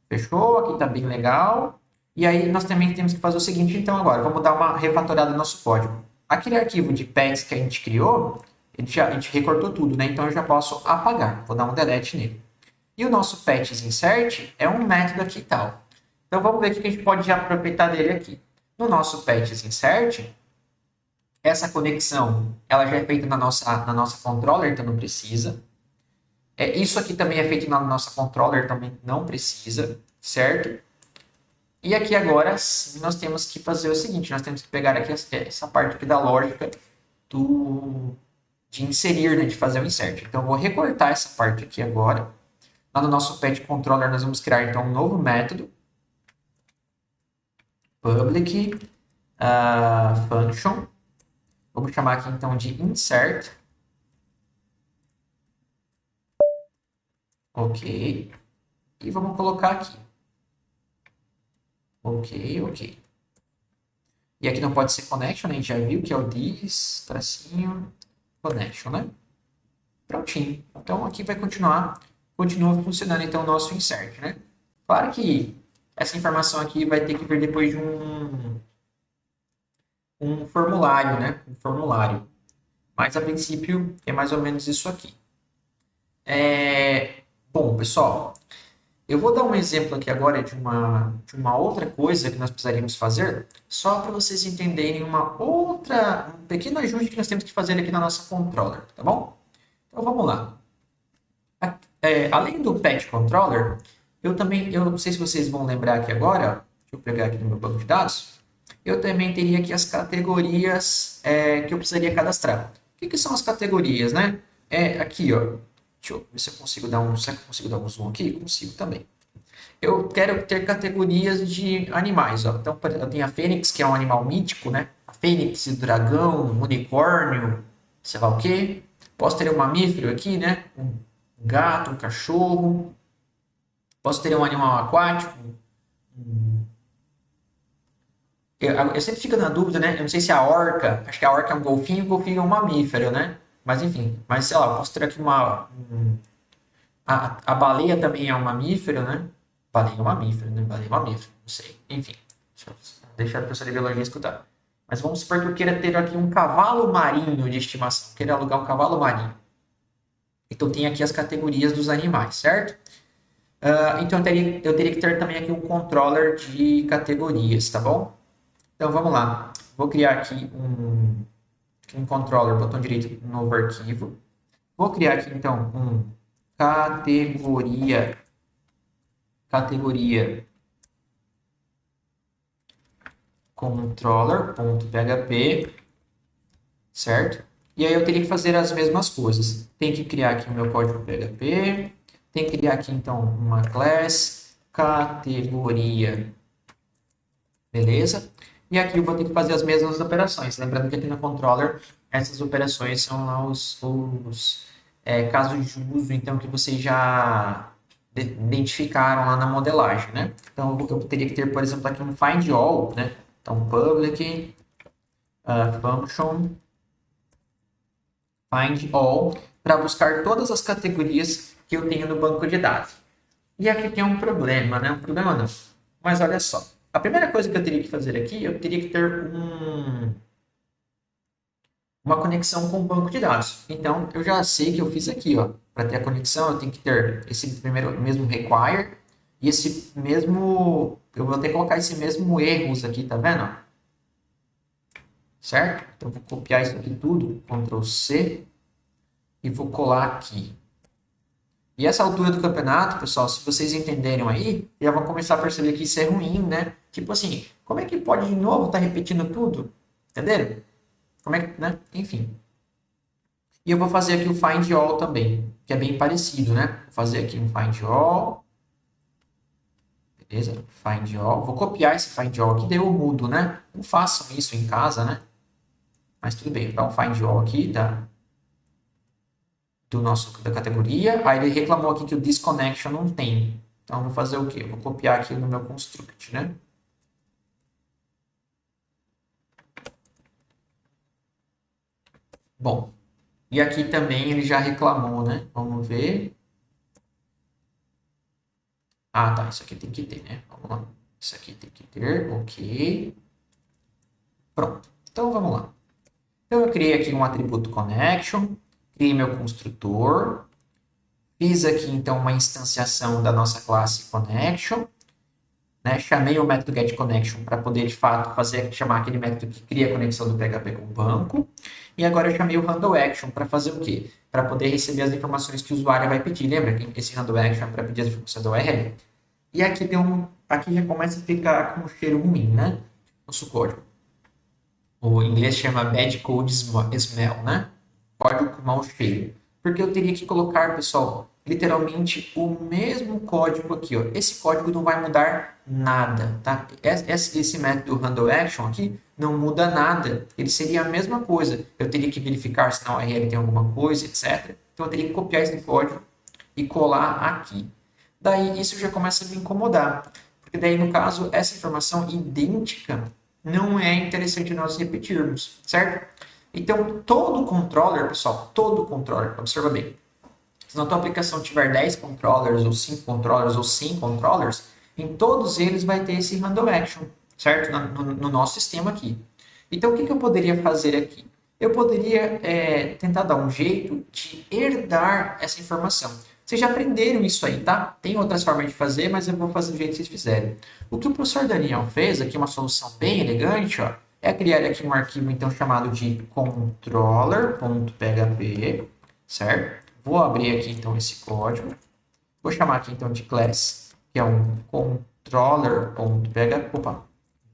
Fechou? Aqui tá bem legal. E aí nós também temos que fazer o seguinte, então agora, vamos dar uma refatorada no nosso código. Aquele arquivo de pets que a gente criou, a gente recortou tudo, né? Então eu já posso apagar. Vou dar um delete nele. E o nosso pets insert é um método aqui e tal. Então vamos ver o que a gente pode já aproveitar dele aqui. No nosso pets insert, essa conexão ela já é feita na nossa controller, então não precisa. Isso aqui também é feito na nossa controller, também não precisa, certo? E aqui agora sim nós temos que fazer o seguinte, nós temos que pegar aqui essa parte aqui da lógica de inserir, né, de fazer o insert. Então eu vou recortar essa parte aqui agora. Lá no nosso pet controller nós vamos criar então um novo método, public function. Vamos chamar aqui então de insert. Ok. E vamos colocar aqui. Ok. E aqui não pode ser connection, né? A gente já viu que é o this, tracinho, connection, né? Prontinho. Então aqui vai continua funcionando então o nosso insert, né? Claro que essa informação aqui vai ter que vir depois de um formulário, né? Um formulário. Mas a princípio é mais ou menos isso aqui. Bom, pessoal, eu vou dar um exemplo aqui agora de uma outra coisa que nós precisaríamos fazer, só para vocês entenderem um pequeno ajuste que nós temos que fazer aqui na nossa controller, tá bom? Então vamos lá. Além do pet controller, eu não sei se vocês vão lembrar aqui agora, deixa eu pegar aqui no meu banco de dados, eu também teria aqui as categorias que eu precisaria cadastrar. O que são as categorias, né? Aqui, ó. Deixa eu ver se eu consigo será que eu consigo dar um zoom aqui? Consigo também. Eu quero ter categorias de animais, ó. Então, eu tenho a fênix, que é um animal mítico, né? A fênix, o dragão, o unicórnio, sei lá o quê. Posso ter um mamífero aqui, né? Um gato, um cachorro. Posso ter um animal aquático. Eu sempre fico na dúvida, né? Eu não sei se a orca, acho que a orca é um golfinho, o golfinho é um mamífero, né? Mas enfim, sei lá, eu posso ter aqui a baleia também é um mamífero, né? Baleia é um mamífero, né? Baleia é um mamífero, não sei. Enfim, deixa a professora de biologia escutar. Mas vamos supor que eu queira ter aqui um cavalo marinho de estimação. Queira alugar um cavalo marinho. Então tem aqui as categorias dos animais, certo? Então eu teria que ter também aqui um controller de categorias, tá bom? Então vamos lá. Vou criar aqui um controller, botão direito, novo arquivo. Vou criar aqui então um categoria controller.php, certo? E aí eu teria que fazer as mesmas coisas. Tem que criar aqui o meu código PHP, tem que criar aqui então uma class categoria, beleza? E aqui eu vou ter que fazer as mesmas operações. Lembrando que aqui no controller essas operações são lá os casos de uso, então, que vocês já identificaram lá na modelagem, né? Então, eu teria que ter, por exemplo, aqui um find all, né? Então, public function find all para buscar todas as categorias que eu tenho no banco de dados. E aqui tem um problema, né? Um problema não. Mas olha só. A primeira coisa que eu teria que fazer aqui, eu teria que ter uma conexão com o banco de dados. Então, eu já sei que eu fiz aqui, ó. Para ter a conexão, eu tenho que ter esse mesmo require e esse mesmo... Eu vou ter que colocar esse mesmo erros aqui, tá vendo? Certo? Então, eu vou copiar isso aqui tudo, Ctrl C, e vou colar aqui. E essa altura do campeonato, pessoal, se vocês entenderem aí, já vão começar a perceber que isso é ruim, né? Tipo assim, como é que pode de novo estar repetindo tudo? Entenderam? Como é que, né? Enfim. E eu vou fazer aqui o find all também, que é bem parecido, né? Vou fazer aqui um find all. Beleza? Find all. Vou copiar esse find all aqui, daí eu mudo, né? Não façam isso em casa, né? Mas tudo bem, vou dar um find all aqui, tá? da categoria. Aí ele reclamou aqui que o disconnection não tem. Então, eu vou fazer o quê? Eu vou copiar aqui no meu construct, né? Bom, e aqui também ele já reclamou, né? Vamos ver. Ah, tá. Isso aqui tem que ter, né? Vamos lá. Isso aqui tem que ter. Ok. Pronto. Então, vamos lá. Então, eu criei aqui um atributo connection. Criei meu construtor. Fiz aqui, então, uma instanciação da nossa classe connection. Né? Chamei o método getConnection para poder, de fato, chamar aquele método que cria a conexão do PHP com o banco. E agora eu chamei o handleAction para fazer o quê? Para poder receber as informações que o usuário vai pedir. Lembra que esse handleAction é para pedir as informações da URL? E aqui, aqui já começa a ficar com um cheiro ruim, né? Nosso código. O inglês chama bad code smell, né? Código com mau cheiro. Porque eu teria que colocar, pessoal, literalmente o mesmo código aqui, ó. Esse código não vai mudar nada, tá? Esse método handleAction aqui não muda nada. Ele seria a mesma coisa. Eu teria que verificar se na URL tem alguma coisa, etc. Então eu teria que copiar esse código e colar aqui. Daí isso já começa a me incomodar. Porque daí, no caso, essa informação idêntica não é interessante nós repetirmos, certo? Então, todo controller, pessoal, todo controller, observa bem, se na tua aplicação tiver 10 controllers, ou 5 controllers, ou 100 controllers, em todos eles vai ter esse handleAction, certo? No nosso sistema aqui. Então, o que eu poderia fazer aqui? Eu poderia tentar dar um jeito de herdar essa informação. Vocês já aprenderam isso aí, tá? Tem outras formas de fazer, mas eu vou fazer do jeito que vocês fizerem. O que o professor Daniel fez aqui, uma solução bem elegante, ó, é criar aqui um arquivo, então, chamado de controller.php, certo? Vou abrir aqui, então, esse código. Vou chamar aqui, então, de class, que é um controller.php,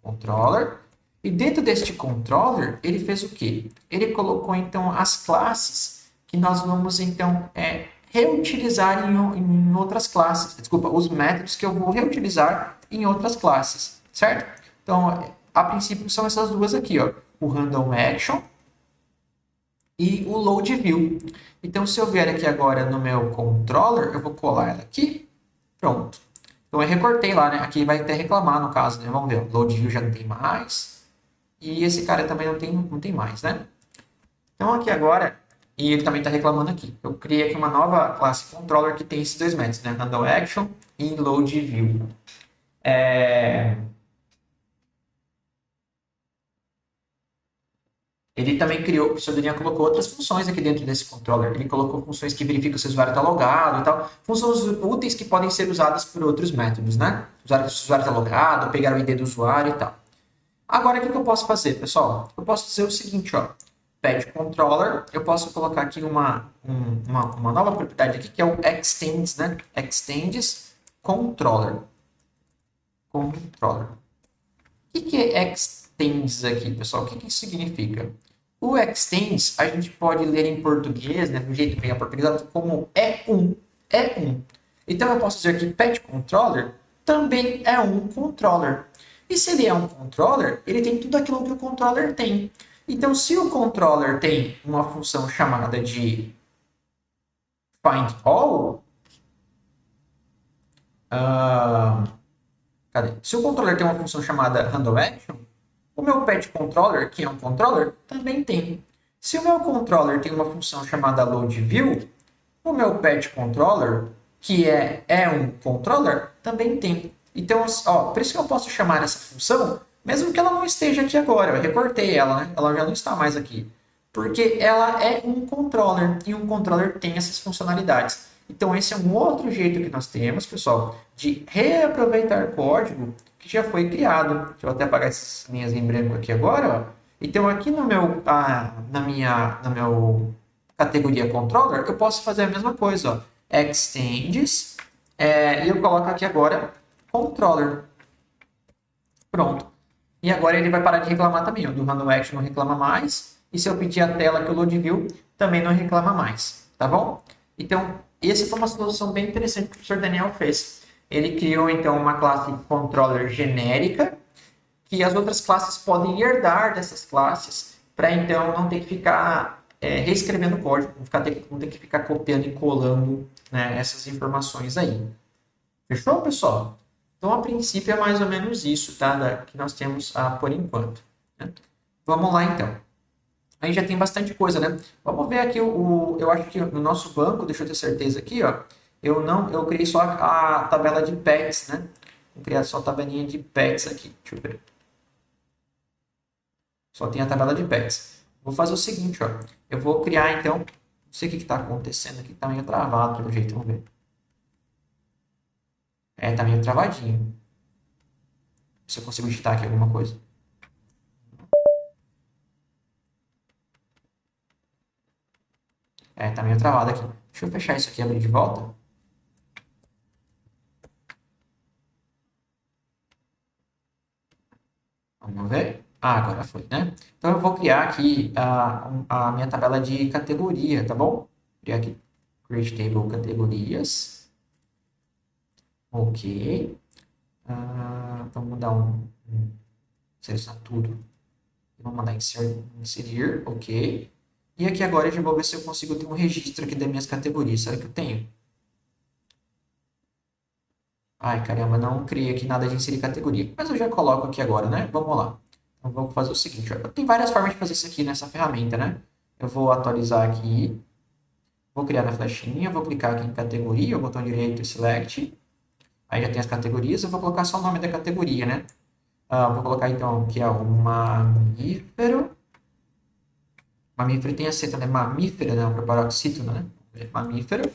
controller. E dentro deste controller, ele fez o quê? Ele colocou, então, as classes que nós vamos, então, reutilizar em outras classes. Desculpa, os métodos que eu vou reutilizar em outras classes, certo? Então, a princípio são essas duas aqui, ó, o handleAction e o loadView. Então, se eu vier aqui agora no meu controller, eu vou colar ela aqui, pronto. Então, eu recortei lá, né? Aqui vai até reclamar no caso, né? Vamos ver, o loadView já não tem mais e esse cara também não tem mais, né? Então, aqui agora, e ele também está reclamando aqui. Eu criei aqui uma nova classe controller que tem esses dois métodos, né? handleAction e loadView. Ele também criou, o professor Daniel colocou outras funções aqui dentro desse controller. Ele colocou funções que verificam se o usuário está logado e tal. Funções úteis que podem ser usadas por outros métodos, né? Se o usuário está logado, pegar o ID do usuário e tal. Agora, o que eu posso fazer, pessoal? Eu posso dizer o seguinte, ó. Pad controller, eu posso colocar aqui uma nova propriedade aqui, que é o extends, né? Extends controller. Controller. O que é extends aqui, pessoal? O que isso significa? O extends, a gente pode ler em português, né, do jeito bem aportuguesado, como é um. Então, eu posso dizer que pet controller também é um controller. E se ele é um controller, ele tem tudo aquilo que o controller tem. Então, se o controller tem uma função chamada de find all, se o controller tem uma função chamada handleAction, o meu pet controller, que é um controller, também tem. Se o meu controller tem uma função chamada loadView, o meu pet controller, que é um controller, também tem. Então, ó, por isso que eu posso chamar essa função, mesmo que ela não esteja aqui agora. Eu recortei ela, né? Ela já não está mais aqui. Porque ela é um controller, e um controller tem essas funcionalidades. Então, esse é um outro jeito que nós temos, pessoal, de reaproveitar código que já foi criado. Deixa eu até apagar essas linhas em branco aqui agora. Ó. Então, aqui no meu categoria controller, eu posso fazer a mesma coisa. Ó. Extends, e eu coloco aqui agora controller. Pronto. E agora ele vai parar de reclamar também. O do handleAction não reclama mais. E se eu pedir a tela que o loadView, também não reclama mais. Tá bom? Então, essa foi uma solução bem interessante que o professor Daniel fez. Ele criou, então, uma classe controller genérica, que as outras classes podem herdar dessas classes, para, então, não ter que ficar reescrevendo o código, não ter que ficar copiando e colando, né, essas informações aí. Fechou, pessoal? Então, a princípio, é mais ou menos isso, tá? Que nós temos por enquanto. Né? Vamos lá, então. Aí já tem bastante coisa, né? Vamos ver aqui eu acho que no nosso banco, deixa eu ter certeza aqui, ó. Eu criei só a tabela de pets, né? Vou criar só a tabelinha de pets aqui. Deixa eu ver. Só tem a tabela de pets. Vou fazer o seguinte, ó. Eu vou criar, então, não sei o que está acontecendo aqui, tá meio travado pelo jeito, vamos ver. Tá meio travadinho. Se eu consigo digitar aqui alguma coisa. Tá meio travado aqui. Deixa eu fechar isso aqui e abrir de volta. Vamos ver. Agora foi, né? Então eu vou criar aqui a minha tabela de categoria, tá bom? Criar aqui Create Table Categorias. Ok. Vamos dar selecionar tudo. Vamos mandar inserir, ok. E aqui agora eu vou ver se eu consigo ter um registro aqui das minhas categorias. Será que eu tenho? Ai, caramba, não criei aqui nada de inserir categoria. Mas eu já coloco aqui agora, né? Vamos lá. Então, vamos fazer o seguinte. Ó. Tem várias formas de fazer isso aqui nessa ferramenta, né? Eu vou atualizar aqui. Vou criar na flechinha. Vou clicar aqui em categoria, o botão direito Select. Aí já tem as categorias. Eu vou colocar só o nome da categoria, né? Vou colocar, então, que é o mamífero. Mamífero tem a seta, né? Mamífero, né? Para paroxítono, né? Mamífero.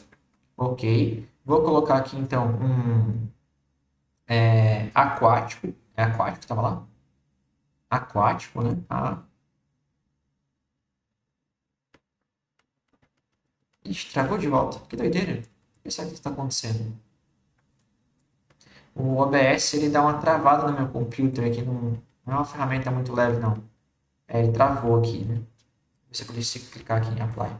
Ok. Vou colocar aqui, então, aquático. É aquático que estava lá? Aquático, né? Ixi, travou de volta. Que doideira. O que será que está acontecendo? O OBS, ele dá uma travada no meu computer aqui. Não é uma ferramenta muito leve, não. Ele travou aqui, né? Ver se eu consigo clicar aqui em Apply.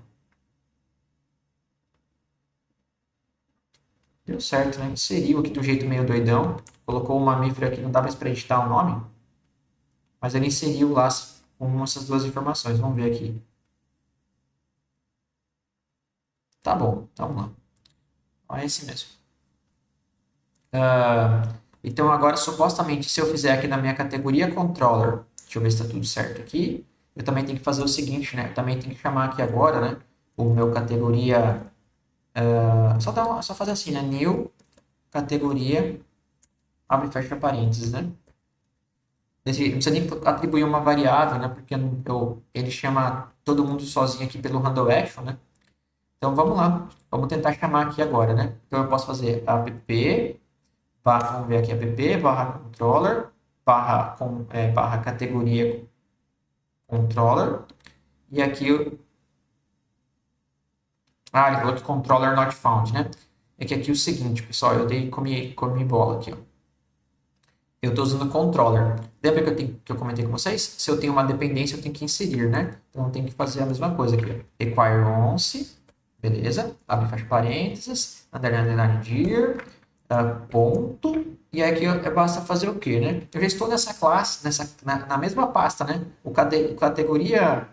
Deu certo, né? Inseriu aqui do jeito meio doidão. Colocou o mamífero aqui, não dá mais para editar o nome. Mas ele inseriu lá com essas duas informações. Vamos ver aqui. Tá bom, vamos lá. É esse mesmo. Então, agora, supostamente, se eu fizer aqui na minha categoria controller, deixa eu ver se está tudo certo aqui, eu também tenho que fazer o seguinte, né? Eu também tenho que chamar aqui agora, né? O meu categoria... só fazer assim, né? New categoria, abre e fecha parênteses, né? Não precisa nem atribuir uma variável, né? Porque ele chama todo mundo sozinho aqui pelo handle action, né? Então, vamos lá. Vamos tentar chamar aqui agora, né? Então, eu posso fazer app, vamos ver aqui, app, barra controller, barra categoria controller. E aqui, ele falou que controller not found, né? É que aqui o seguinte, pessoal, eu comi bola aqui, ó. Eu estou usando controller. Lembra que eu comentei com vocês? Se eu tenho uma dependência, eu tenho que inserir, né? Então, eu tenho que fazer a mesma coisa aqui, ó. Require once, beleza? Abre e fecha parênteses, underline dir, ponto. E aqui basta fazer o quê, né? Eu já estou nessa classe, na mesma pasta, né? Categoria...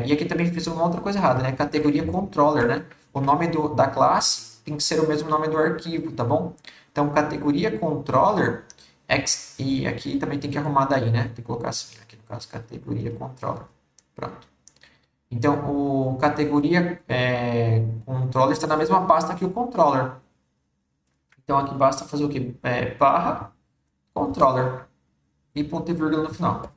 e aqui também fiz uma outra coisa errada, né? Categoria controller, né? O nome da classe tem que ser o mesmo nome do arquivo, tá bom? Então, categoria controller... E aqui também tem que arrumar daí, né? Tem que colocar assim, aqui no caso, categoria controller. Pronto. Então, o categoria controller está na mesma pasta que o controller. Então, aqui basta fazer o quê? Barra controller e ponto e vírgula no final.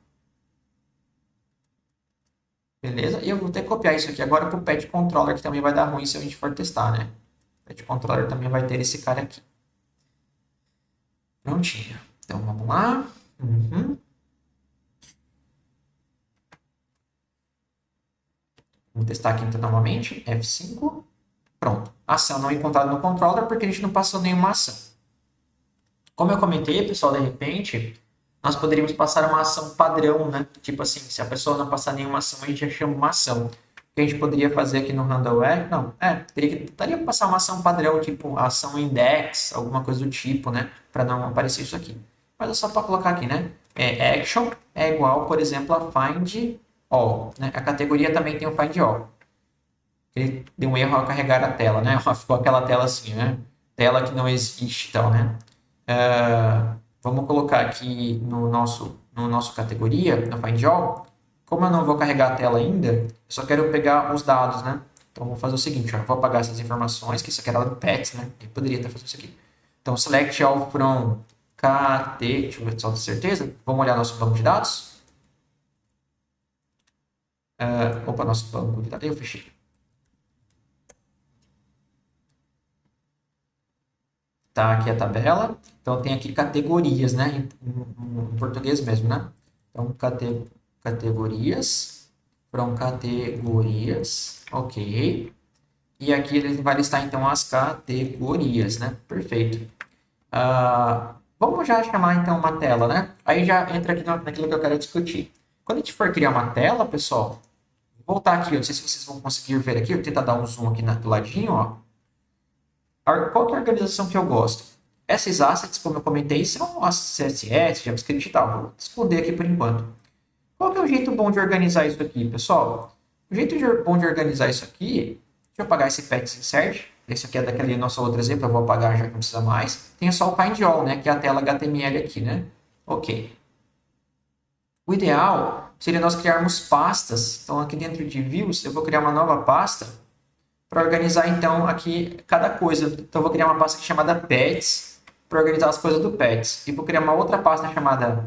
Beleza? E eu vou ter que copiar isso aqui agora para o pet controller, que também vai dar ruim se a gente for testar, né? O pet controller também vai ter esse cara aqui. Prontinho. Então, vamos lá. Vamos testar aqui então novamente. F5. Pronto. Ação não encontrada no controller porque a gente não passou nenhuma ação. Como eu comentei, pessoal, de repente, nós poderíamos passar uma ação padrão, né? Tipo assim, se a pessoa não passar nenhuma ação, a gente já chama uma ação. O que a gente poderia fazer aqui no handle não, daria para passar uma ação padrão, tipo ação index, alguma coisa do tipo, né? Para não aparecer isso aqui. Mas é só para colocar aqui, né? Action é igual, por exemplo, a find all, né? A categoria também tem o find all. Ele deu um erro ao carregar a tela, né? Ficou aquela tela assim, né? Tela que não existe, então, né? Vamos colocar aqui no nosso categoria, no find all. Como eu não vou carregar a tela ainda, eu só quero pegar os dados, né? Então, vou fazer o seguinte, ó, vou apagar essas informações, que isso aqui era do pets, né? Eu poderia estar fazendo isso aqui. Então, select all from KT, deixa eu ver só de certeza. Vamos olhar nosso banco de dados. Opa, nosso banco de dados. Eu fechei. Tá aqui a tabela. Então, tem aqui categorias, né? Em português mesmo, né? Então, categorias. From categorias. Ok. E aqui ele vai listar, então, as categorias, né? Perfeito. Vamos já chamar, então, uma tela, né? Aí já entra aqui naquilo que eu quero discutir. Quando a gente for criar uma tela, pessoal, vou voltar aqui. Eu não sei se vocês vão conseguir ver aqui. Eu vou tentar dar um zoom aqui do ladinho, ó. Qual que é a organização que eu gosto? Essas assets, como eu comentei, são as CSS, JavaScript e tal. Vou esconder aqui por enquanto. Qual que é o jeito bom de organizar isso aqui, pessoal? O jeito bom de organizar isso aqui, deixa eu apagar esse pets insert. Esse aqui é daquele nosso outro exemplo, eu vou apagar já que não precisa mais. Tem só o find all, né, que é a tela HTML aqui, né? Ok. O ideal seria nós criarmos pastas. Então, aqui dentro de views, eu vou criar uma nova pasta para organizar, então, aqui cada coisa. Então, eu vou criar uma pasta aqui chamada pets para organizar as coisas do pets. E vou criar uma outra pasta chamada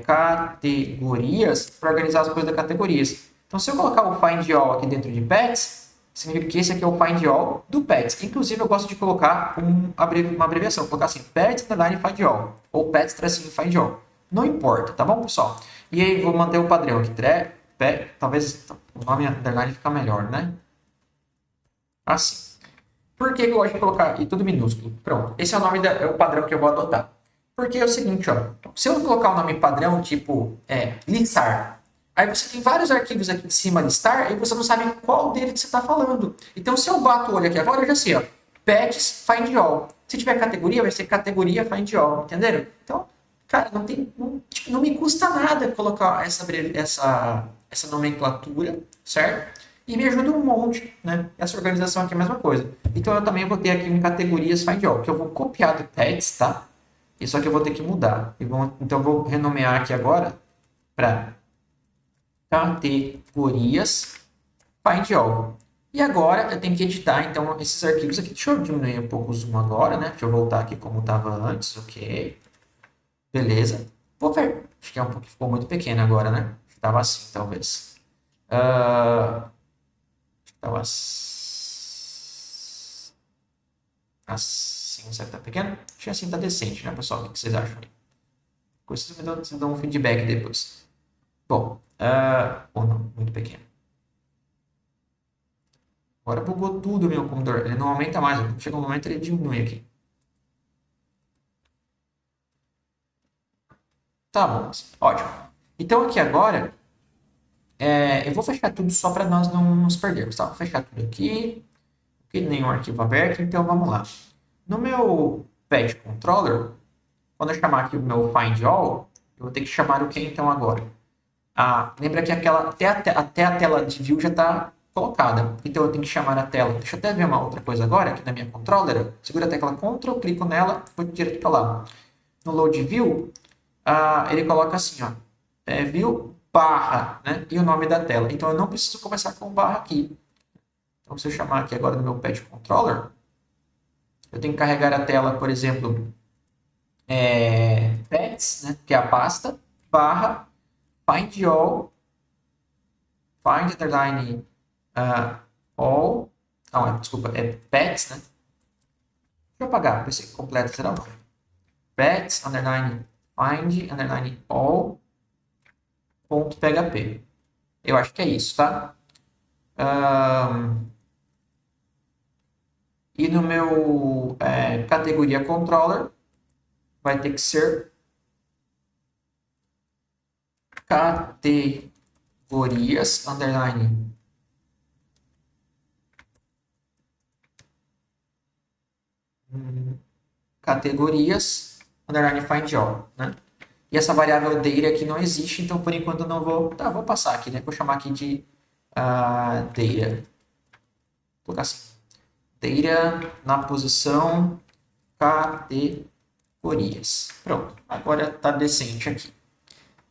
categorias para organizar as coisas das categorias. Então, se eu colocar o find all aqui dentro de pets, significa que esse aqui é o find all do pets. Inclusive, eu gosto de colocar uma abreviação, colocar assim, pets underline find all, ou pets tracinho find all. Não importa, tá bom, pessoal? E aí, vou manter o padrão aqui, talvez o nome underline fica melhor, né? Assim. Por que eu gosto de colocar e tudo minúsculo? Pronto, esse é o nome é o padrão que eu vou adotar. Porque é o seguinte, ó, se eu colocar o nome padrão, tipo listar, aí você tem vários arquivos aqui em cima listar, e você não sabe qual deles você está falando. Então, se eu bato o olho aqui agora, eu já sei, ó, pets find all. Se tiver categoria, vai ser categoria find all, entenderam? Então, cara, não me custa nada colocar essa nomenclatura, certo? E me ajuda um monte, né? Essa organização aqui é a mesma coisa. Então, eu também vou ter aqui em categorias find all, que eu vou copiar do pets, tá? Isso aqui eu vou ter que mudar. Então, eu vou renomear aqui agora para categorias find all. E agora eu tenho que editar, então, esses arquivos aqui. Deixa eu diminuir um pouco o zoom agora, né? Deixa eu voltar aqui como estava antes, ok. Beleza. Vou ver. Acho que é um pouco, ficou muito pequeno agora, né? Estava assim, talvez. Estava assim, será que tá pequeno? Acho que assim tá decente, né, pessoal? O que vocês acham aí? Vocês me dão um feedback depois. Bom, ou não, muito pequeno. Agora bugou tudo meu computador. Ele não aumenta mais. Chega um momento ele diminui aqui. Tá bom, ótimo. Então aqui agora, eu vou fechar tudo só para nós não nos perdermos, tá? Vou fechar tudo aqui. Aqui nenhum arquivo aberto, então vamos lá. No meu pet controller, quando eu chamar aqui o meu find all, eu vou ter que chamar o que então agora? Lembra que até a tela de view já está colocada. Então eu tenho que chamar a tela. Deixa eu até ver uma outra coisa agora, aqui na minha controller. Segura a tecla Ctrl, clico nela, vou direto para lá. No load view, ele coloca assim, ó, view barra, né? E o nome da tela. Então eu não preciso começar com barra aqui. Então se eu chamar aqui agora no meu pet controller, eu tenho que carregar a tela, por exemplo, pets, né? Que é a pasta, barra find all, find underline all, não, desculpa, é pets, né? Deixa eu apagar, para ser completo, será? Pets, underline, find, underline, all, ponto PHP. Eu acho que é isso, tá? E no meu categoria controller, vai ter que ser categorias, underline, categorias, underline find all, né? E essa variável data aqui não existe, então por enquanto eu não vou... Tá, vou passar aqui, né? Vou chamar aqui de data. Vou colocar assim. Data na posição categorias. Pronto, agora está decente aqui.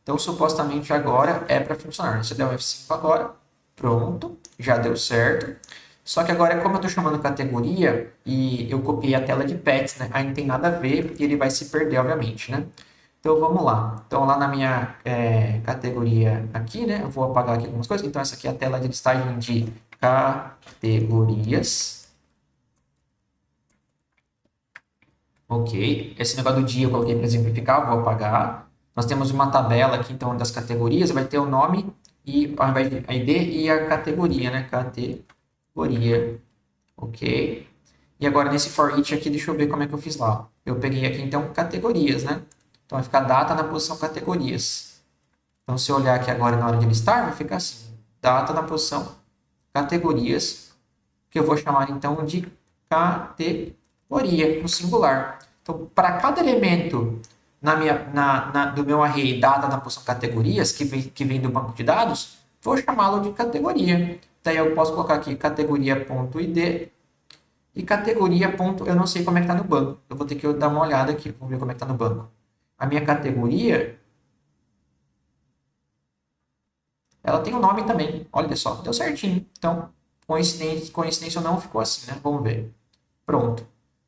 Então, supostamente agora é para funcionar. Se eu der um F5 agora, pronto, já deu certo. Só que agora, como eu estou chamando categoria e eu copiei a tela de pets, né? Aí não tem nada a ver e ele vai se perder, obviamente, né? Então, vamos lá. Então, lá na minha categoria aqui, né? Eu vou apagar aqui algumas coisas. Então, essa aqui é a tela de listagem de categorias. Ok. Esse negócio do dia eu coloquei para exemplificar, vou apagar. Nós temos uma tabela aqui, então, das categorias. Vai ter o nome e ao invés de ID e a categoria, né? Categoria. Ok. E agora nesse for each aqui, deixa eu ver como é que eu fiz lá. Eu peguei aqui, então, categorias, né? Então, vai ficar data na posição categorias. Então, se eu olhar aqui agora na hora de listar, vai ficar assim. Data na posição categorias, que eu vou chamar, então, de categoria, no singular. Então, para cada elemento do meu array data na posição categorias, que vem do banco de dados, vou chamá-lo de categoria. Daí eu posso colocar aqui categoria.id e categoria. Eu não sei como é que está no banco. Eu vou ter que dar uma olhada aqui, vamos ver como é que está no banco. A minha categoria, ela tem um nome também. Olha só, deu certinho. Então, coincidência ou não, ficou assim, né? Vamos ver. Pronto.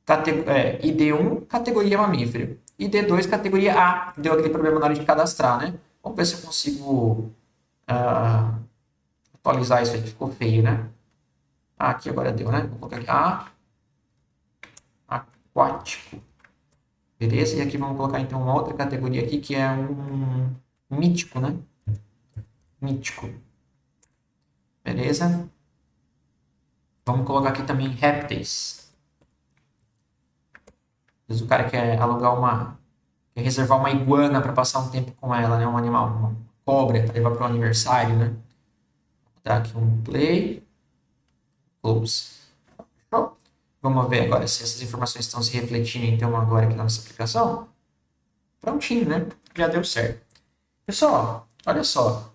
ID1, categoria mamífero. ID2, categoria A. Deu aquele problema na hora de cadastrar, né? Vamos ver se eu consigo atualizar isso aí, que ficou feio, né? Aqui agora deu, né? Vou colocar aqui A. Aquático. Beleza? E aqui vamos colocar então uma outra categoria aqui, que é um mítico, né? Mítico. Beleza? Vamos colocar aqui também répteis. Às vezes o cara quer quer reservar uma iguana para passar um tempo com ela, né? Um animal, uma cobra para levar para o aniversário, né? Vou dar aqui um play, close. Show. Vamos ver agora se essas informações estão se refletindo então agora aqui na nossa aplicação. Prontinho, né? Já deu certo. Pessoal, olha só.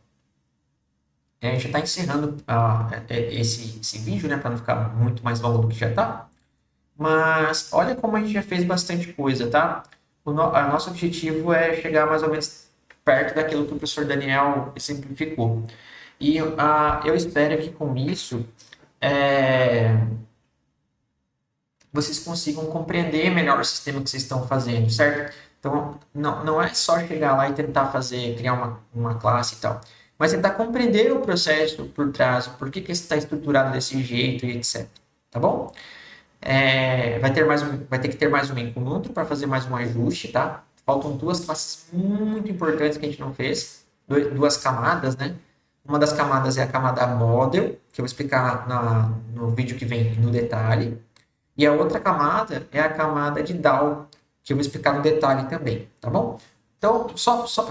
A gente já está encerrando esse vídeo, né? Para não ficar muito mais longo do que já está. Mas olha como a gente já fez bastante coisa, tá? Nosso objetivo é chegar mais ou menos perto daquilo que o professor Daniel simplificou. E eu espero que com isso vocês consigam compreender melhor o sistema que vocês estão fazendo, certo? Então, não é só chegar lá e tentar criar uma classe e tal, mas tentar compreender o processo por trás, por que está estruturado desse jeito e etc. Tá bom? Vai ter que ter mais um encontro para fazer mais um ajuste, tá? Faltam duas classes muito importantes que a gente não fez, duas camadas, né? Uma das camadas é a camada model, que eu vou explicar no vídeo que vem no detalhe. E a outra camada é a camada de DAO, que eu vou explicar no detalhe também, tá bom? Então,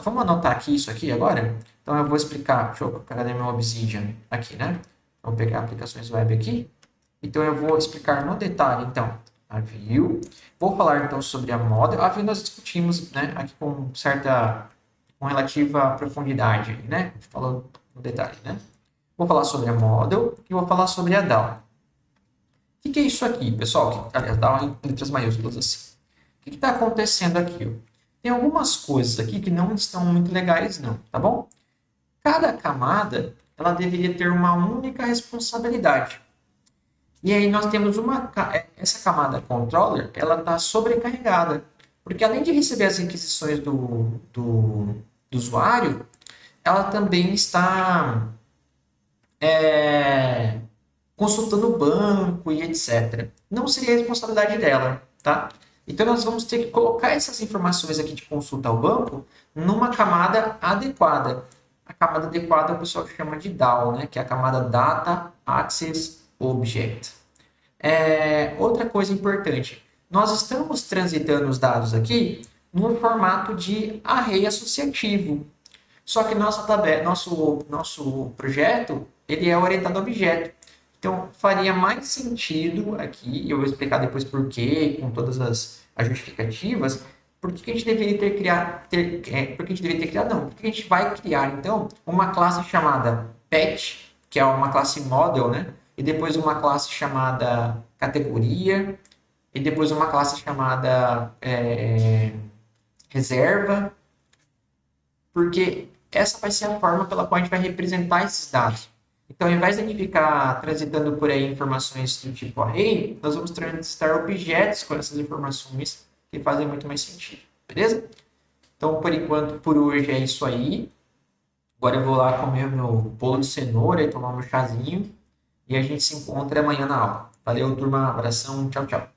vamos anotar aqui isso aqui agora? Então, eu vou explicar, deixa eu pegar meu Obsidian aqui, né? Vou pegar aplicações web aqui. Então, eu vou explicar no detalhe, então, a view. Vou falar, então, sobre a model. A view nós discutimos, né, aqui com relativa profundidade, né? Falou no detalhe, né? Vou falar sobre a model e vou falar sobre a DAO. O que é isso aqui, pessoal? Aliás, DAO em letras maiúsculas assim. O que está acontecendo aqui? Tem algumas coisas aqui que não estão muito legais, não, tá bom? Cada camada, ela deveria ter uma única responsabilidade. E aí nós temos essa camada controller, ela está sobrecarregada. Porque além de receber as requisições do usuário, ela também está consultando o banco e etc. Não seria responsabilidade dela, tá? Então, nós vamos ter que colocar essas informações aqui de consulta ao banco numa camada adequada. A camada adequada o pessoal chama de DAO, né? Que é a camada Data Access Object. Outra coisa importante, nós estamos transitando os dados aqui no formato de array associativo. Só que nosso projeto ele é orientado a objeto. Então, faria mais sentido aqui, eu vou explicar depois por quê, com todas as justificativas, Por que a gente deveria por que a gente deveria ter criado? Não, porque a gente vai criar, então, uma classe chamada pet, que é uma classe model, né? E depois uma classe chamada categoria, e depois uma classe chamada reserva, porque essa vai ser a forma pela qual a gente vai representar esses dados. Então, ao invés de a gente ficar transitando por aí informações do tipo array, nós vamos transitar objetos com essas informações que fazem muito mais sentido, beleza? Então, por enquanto, por hoje é isso aí. Agora eu vou lá comer meu bolo de cenoura e tomar meu chazinho. E a gente se encontra amanhã na aula. Valeu, turma. Abração. Tchau, tchau.